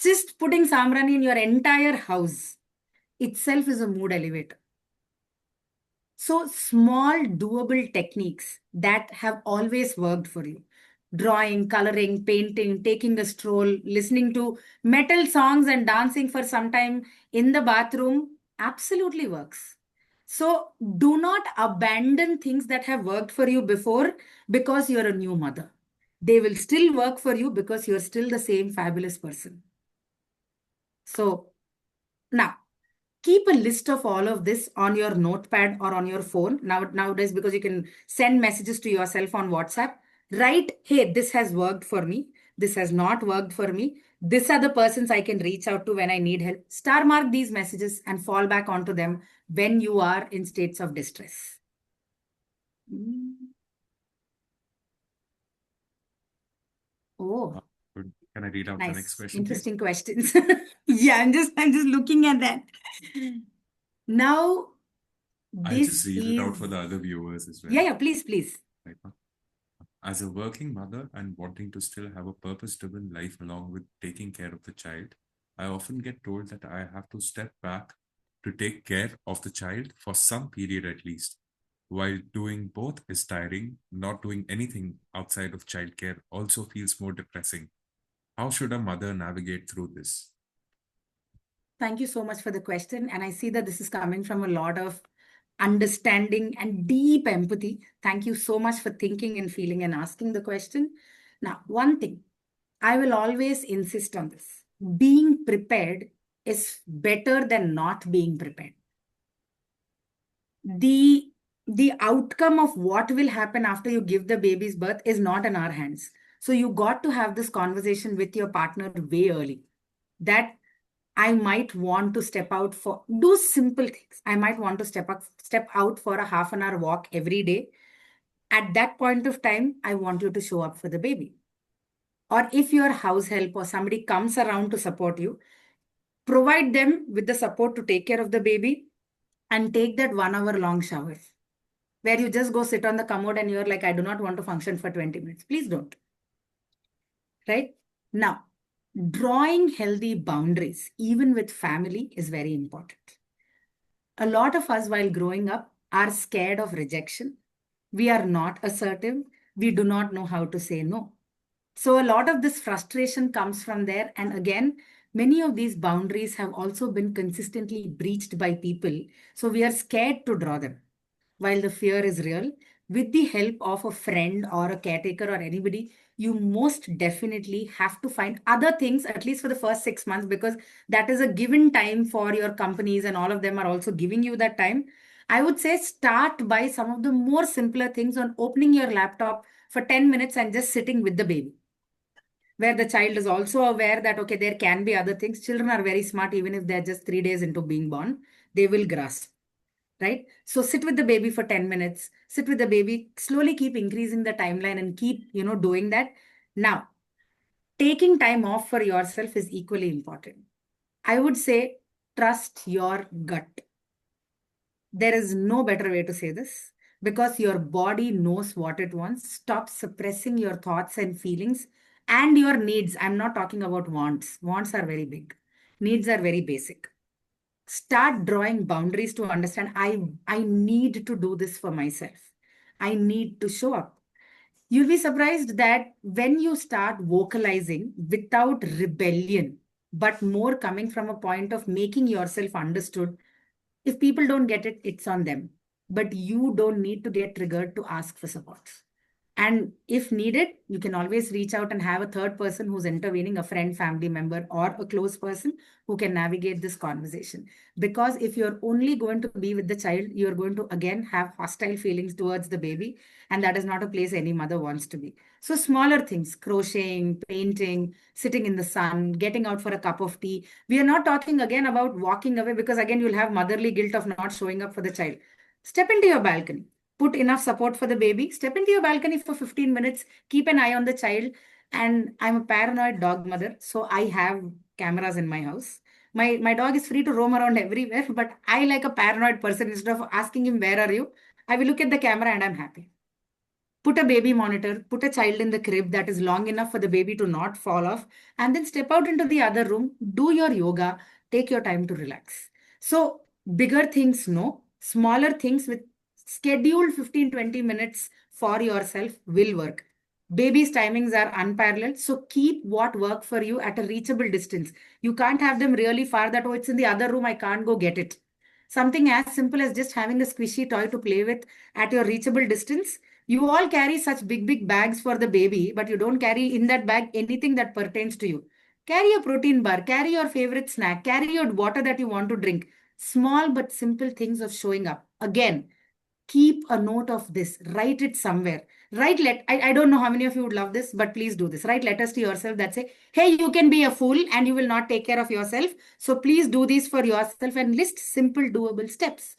Speaker 4: Just putting sambrani in your entire house itself is a mood elevator. So small doable techniques that have always worked for you. Drawing, coloring, painting, taking a stroll, listening to metal songs and dancing for some time in the bathroom absolutely works. So do not abandon things that have worked for you before because you're a new mother. They will still work for you because you're still the same fabulous person. So now, keep a list of all of this on your notepad or on your phone. Nowadays, because you can send messages to yourself on WhatsApp, write, hey, this has worked for me. This has not worked for me. These are the persons I can reach out to when I need help. Star mark these messages and fall back onto them when you are in states of distress. Oh,
Speaker 3: Can I read out the
Speaker 4: nice.
Speaker 3: next question,
Speaker 4: Interesting questions. Yeah, I'm just looking at that. Now,
Speaker 3: I'll
Speaker 4: this
Speaker 3: just read it out for the other viewers as well.
Speaker 4: Yeah, please.
Speaker 3: Right now. As a working mother and wanting to still have a purpose-driven life along with taking care of the child, I often get told that I have to step back to take care of the child for some period at least. While doing both is tiring, not doing anything outside of childcare also feels more depressing. How should a mother navigate through this?
Speaker 4: Thank you so much for the question. And I see that this is coming from a lot of understanding and deep empathy. Thank you so much for thinking and feeling and asking the question. Now, one thing, I will always insist on this. Being prepared is better than not being prepared. The outcome of what will happen after you give the baby's birth is not in our hands. So you got to have this conversation with your partner way early. That I might want to step out for, do simple things. I might want to step out for a half an hour walk every day. At that point of time, I want you to show up for the baby. Or if your house help or somebody comes around to support you, provide them with the support to take care of the baby and take that 1 hour long shower where you just go sit on the commode and you're like, I do not want to function for 20 minutes. Please don't. Right? Now, drawing healthy boundaries, even with family, is very important. A lot of us, while growing up, are scared of rejection. We are not assertive. We do not know how to say no. So a lot of this frustration comes from there. And again, many of these boundaries have also been consistently breached by people. So we are scared to draw them. While the fear is real, with the help of a friend or a caretaker or anybody, you most definitely have to find other things, at least for the first 6 months, because that is a given time for your companies and all of them are also giving you that time. I would say start by some of the more simpler things on opening your laptop for 10 minutes and just sitting with the baby, where the child is also aware that, okay, there can be other things. Children are very smart, even if they're just 3 days into being born, they will grasp. Right? So sit with the baby for 10 minutes, sit with the baby, slowly keep increasing the timeline and keep, doing that. Now, taking time off for yourself is equally important. I would say, trust your gut. There is no better way to say this because your body knows what it wants. Stop suppressing your thoughts and feelings and your needs. I'm not talking about wants. Wants are very big. Needs are very basic. Start drawing boundaries to understand I need to do this for myself. I need to show up. You'll be surprised that when you start vocalizing without rebellion, but more coming from a point of making yourself understood, if people don't get it, it's on them. But you don't need to get triggered to ask for support. And if needed, you can always reach out and have a third person who's intervening, a friend, family member, or a close person who can navigate this conversation. Because if you're only going to be with the child, you're going to again have hostile feelings towards the baby. And that is not a place any mother wants to be. So smaller things, crocheting, painting, sitting in the sun, getting out for a cup of tea. We are not talking again about walking away, because again, you'll have motherly guilt of not showing up for the child. Step into your balcony, put enough support for the baby, step into your balcony for 15 minutes, keep an eye on the child. And I'm a paranoid dog mother, so I have cameras in my house. My dog is free to roam around everywhere, but I, like a paranoid person, instead of asking him, "Where are you?" I will look at the camera and I'm happy. Put a baby monitor, put a child in the crib that is long enough for the baby to not fall off, and then step out into the other room, do your yoga, take your time to relax. So, bigger things, no. Smaller things with scheduled 15-20 minutes for yourself will work. Baby's timings are unparalleled, so keep what work for you at a reachable distance. You can't have them really far that, oh, it's in the other room, I can't go get it. Something as simple as just having a squishy toy to play with at your reachable distance. You all carry such big, big bags for the baby, but you don't carry in that bag anything that pertains to you. Carry a protein bar, carry your favorite snack, carry your water that you want to drink. Small but simple things of showing up. Again, keep a note of this, write it somewhere. I don't know how many of you would love this, but please do this. Write letters to yourself that say, hey, you can be a fool and you will not take care of yourself. So please do this for yourself, and list simple doable steps.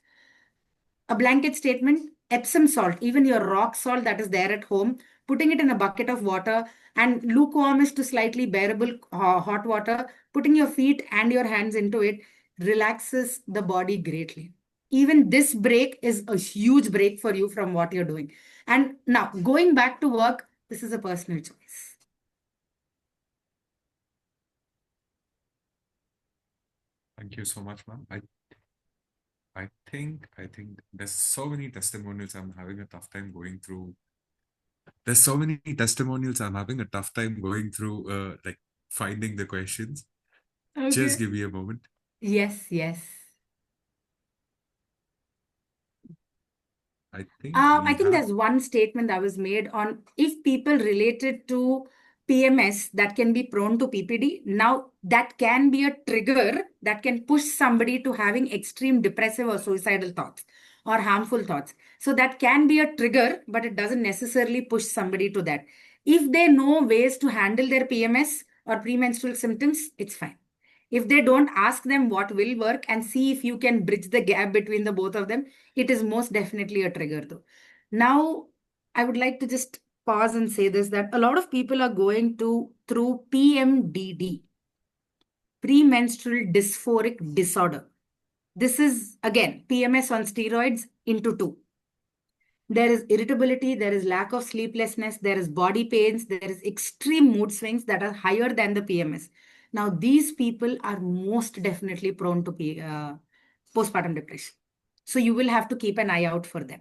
Speaker 4: A blanket statement, Epsom salt, even your rock salt that is there at home, putting it in a bucket of water, and lukewarmish to slightly bearable hot water, putting your feet and your hands into it relaxes the body greatly. Even this break is a huge break for you from what you're doing. And now, going back to work, this is a personal choice.
Speaker 3: Thank you so much, ma'am. I think there's so many testimonials I'm having a tough time going through. There's so many testimonials I'm having a tough time going through, like finding the questions. Just
Speaker 4: Okay.
Speaker 3: give me a moment.
Speaker 4: Yes, yes.
Speaker 3: I think
Speaker 4: I
Speaker 3: we
Speaker 4: think
Speaker 3: have.
Speaker 4: there's one statement that was made on if people related to PMS that can be prone to PPD. Now, that can be a trigger that can push somebody to having extreme depressive or suicidal thoughts or harmful thoughts. So, that can be a trigger, but it doesn't necessarily push somebody to that. If they know ways to handle their PMS or premenstrual symptoms, it's fine. If they don't, ask them what will work and see if you can bridge the gap between the both of them. It is most definitely a trigger though. Now, I would like to just pause and say this, that a lot of people are going through PMDD, premenstrual dysphoric disorder. This is again PMS on steroids into two. There is irritability, there is lack of sleeplessness, there is body pains, there is extreme mood swings that are higher than the PMS. Now, these people are most definitely prone to postpartum depression. So you will have to keep an eye out for them.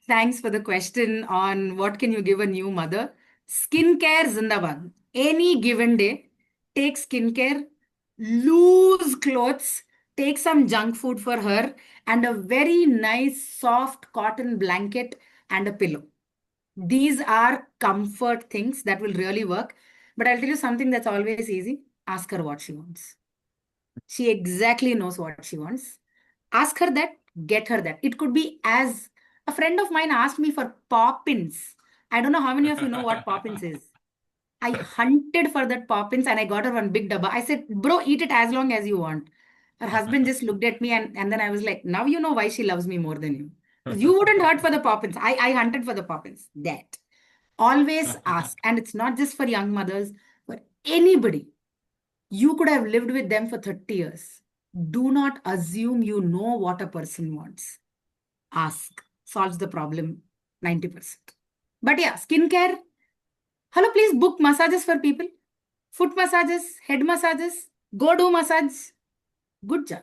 Speaker 4: Thanks for the question on what can you give a new mother. Skincare Zindabad. Any given day, take skincare, loose clothes, take some junk food for her, and a very nice soft cotton blanket and a pillow. These are comfort things that will really work. But I'll tell you something that's always easy. Ask her what she wants. She exactly knows what she wants. Ask her that, get her that. It could be as a friend of mine asked me for poppins. I don't know how many of you know what poppins is. I hunted for that poppins and I got her one big dabba. I said, bro, eat it as long as you want. Her husband just looked at me, and then I was like, now you know why she loves me more than you. You wouldn't hurt for the poppins. I hunted for the poppins. That. Always ask. And it's not just for young mothers, for anybody. You could have lived with them for 30 years. Do not assume you know what a person wants. Ask. Solves the problem 90%. But yeah, skincare. Hello, please book massages for people. Foot massages, head massages. Go do massage. Good job.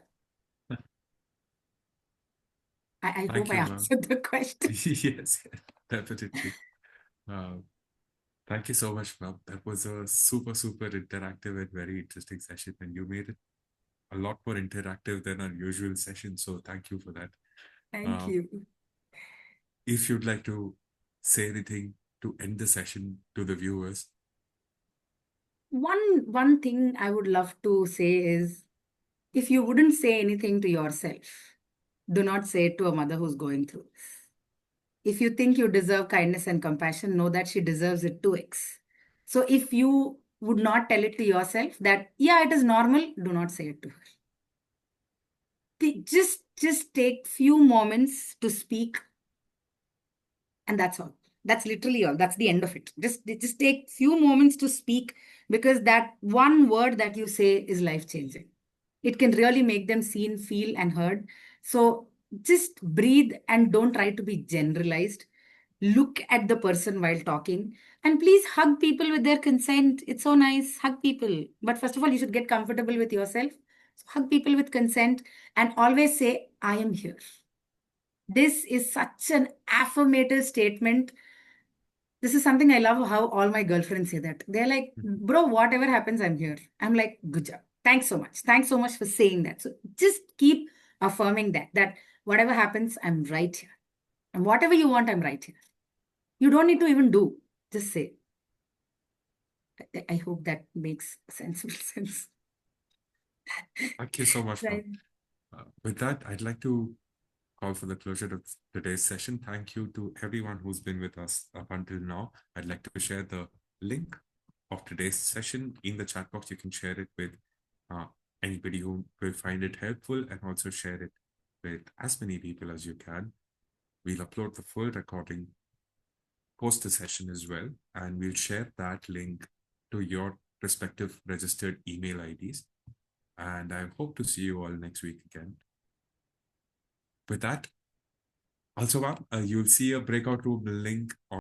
Speaker 4: I
Speaker 3: Thank
Speaker 4: hope I
Speaker 3: you, ma'am.
Speaker 4: answered the question.
Speaker 3: Yes, definitely. Uh, Thank you so much, ma'am. That was a super, super interactive and very interesting session, and you made it a lot more interactive than our usual session. So thank you for that.
Speaker 4: Thank
Speaker 3: Um,
Speaker 4: you.
Speaker 3: if you'd like to say anything to end the session to the viewers.
Speaker 4: One thing I would love to say is, if you wouldn't say anything to yourself, do not say it to a mother who's going through this. If you think you deserve kindness and compassion, know that she deserves it 2x. So if you would not tell it to yourself that, yeah, it is normal, do not say it to her. Just take few moments to speak, and that's all. That's literally all. That's the end of it. Just take few moments to speak, because that one word that you say is life changing. It can really make them seen, feel, and heard. So just breathe and don't try to be generalized. Look at the person while talking, and please hug people with their consent. It's so nice. Hug people. But first of all, you should get comfortable with yourself. So hug people with consent and always say, I am here. This is such an affirmative statement. This is something I love how all my girlfriends say that. They're like, bro, whatever happens, I'm here. I'm like, good job. Thanks so much. Thanks so much for saying that. So just keep affirming that whatever happens, I'm right here. And whatever you want, I'm right here. You don't need to even do. Just say. I hope that makes sensible sense.
Speaker 3: Thank you so much, ma'am.
Speaker 4: Right.
Speaker 3: With that, I'd like to call for the closure of today's session. Thank you to everyone who's been with us up until now. I'd like to share the link of today's session in the chat box. You can share it with anybody who will find it helpful, and also share it with as many people as you can. We'll upload the full recording post the session as well, and we'll share that link to your respective registered email IDs. And I hope to see you all next week again. With that, also, you'll see a breakout room link on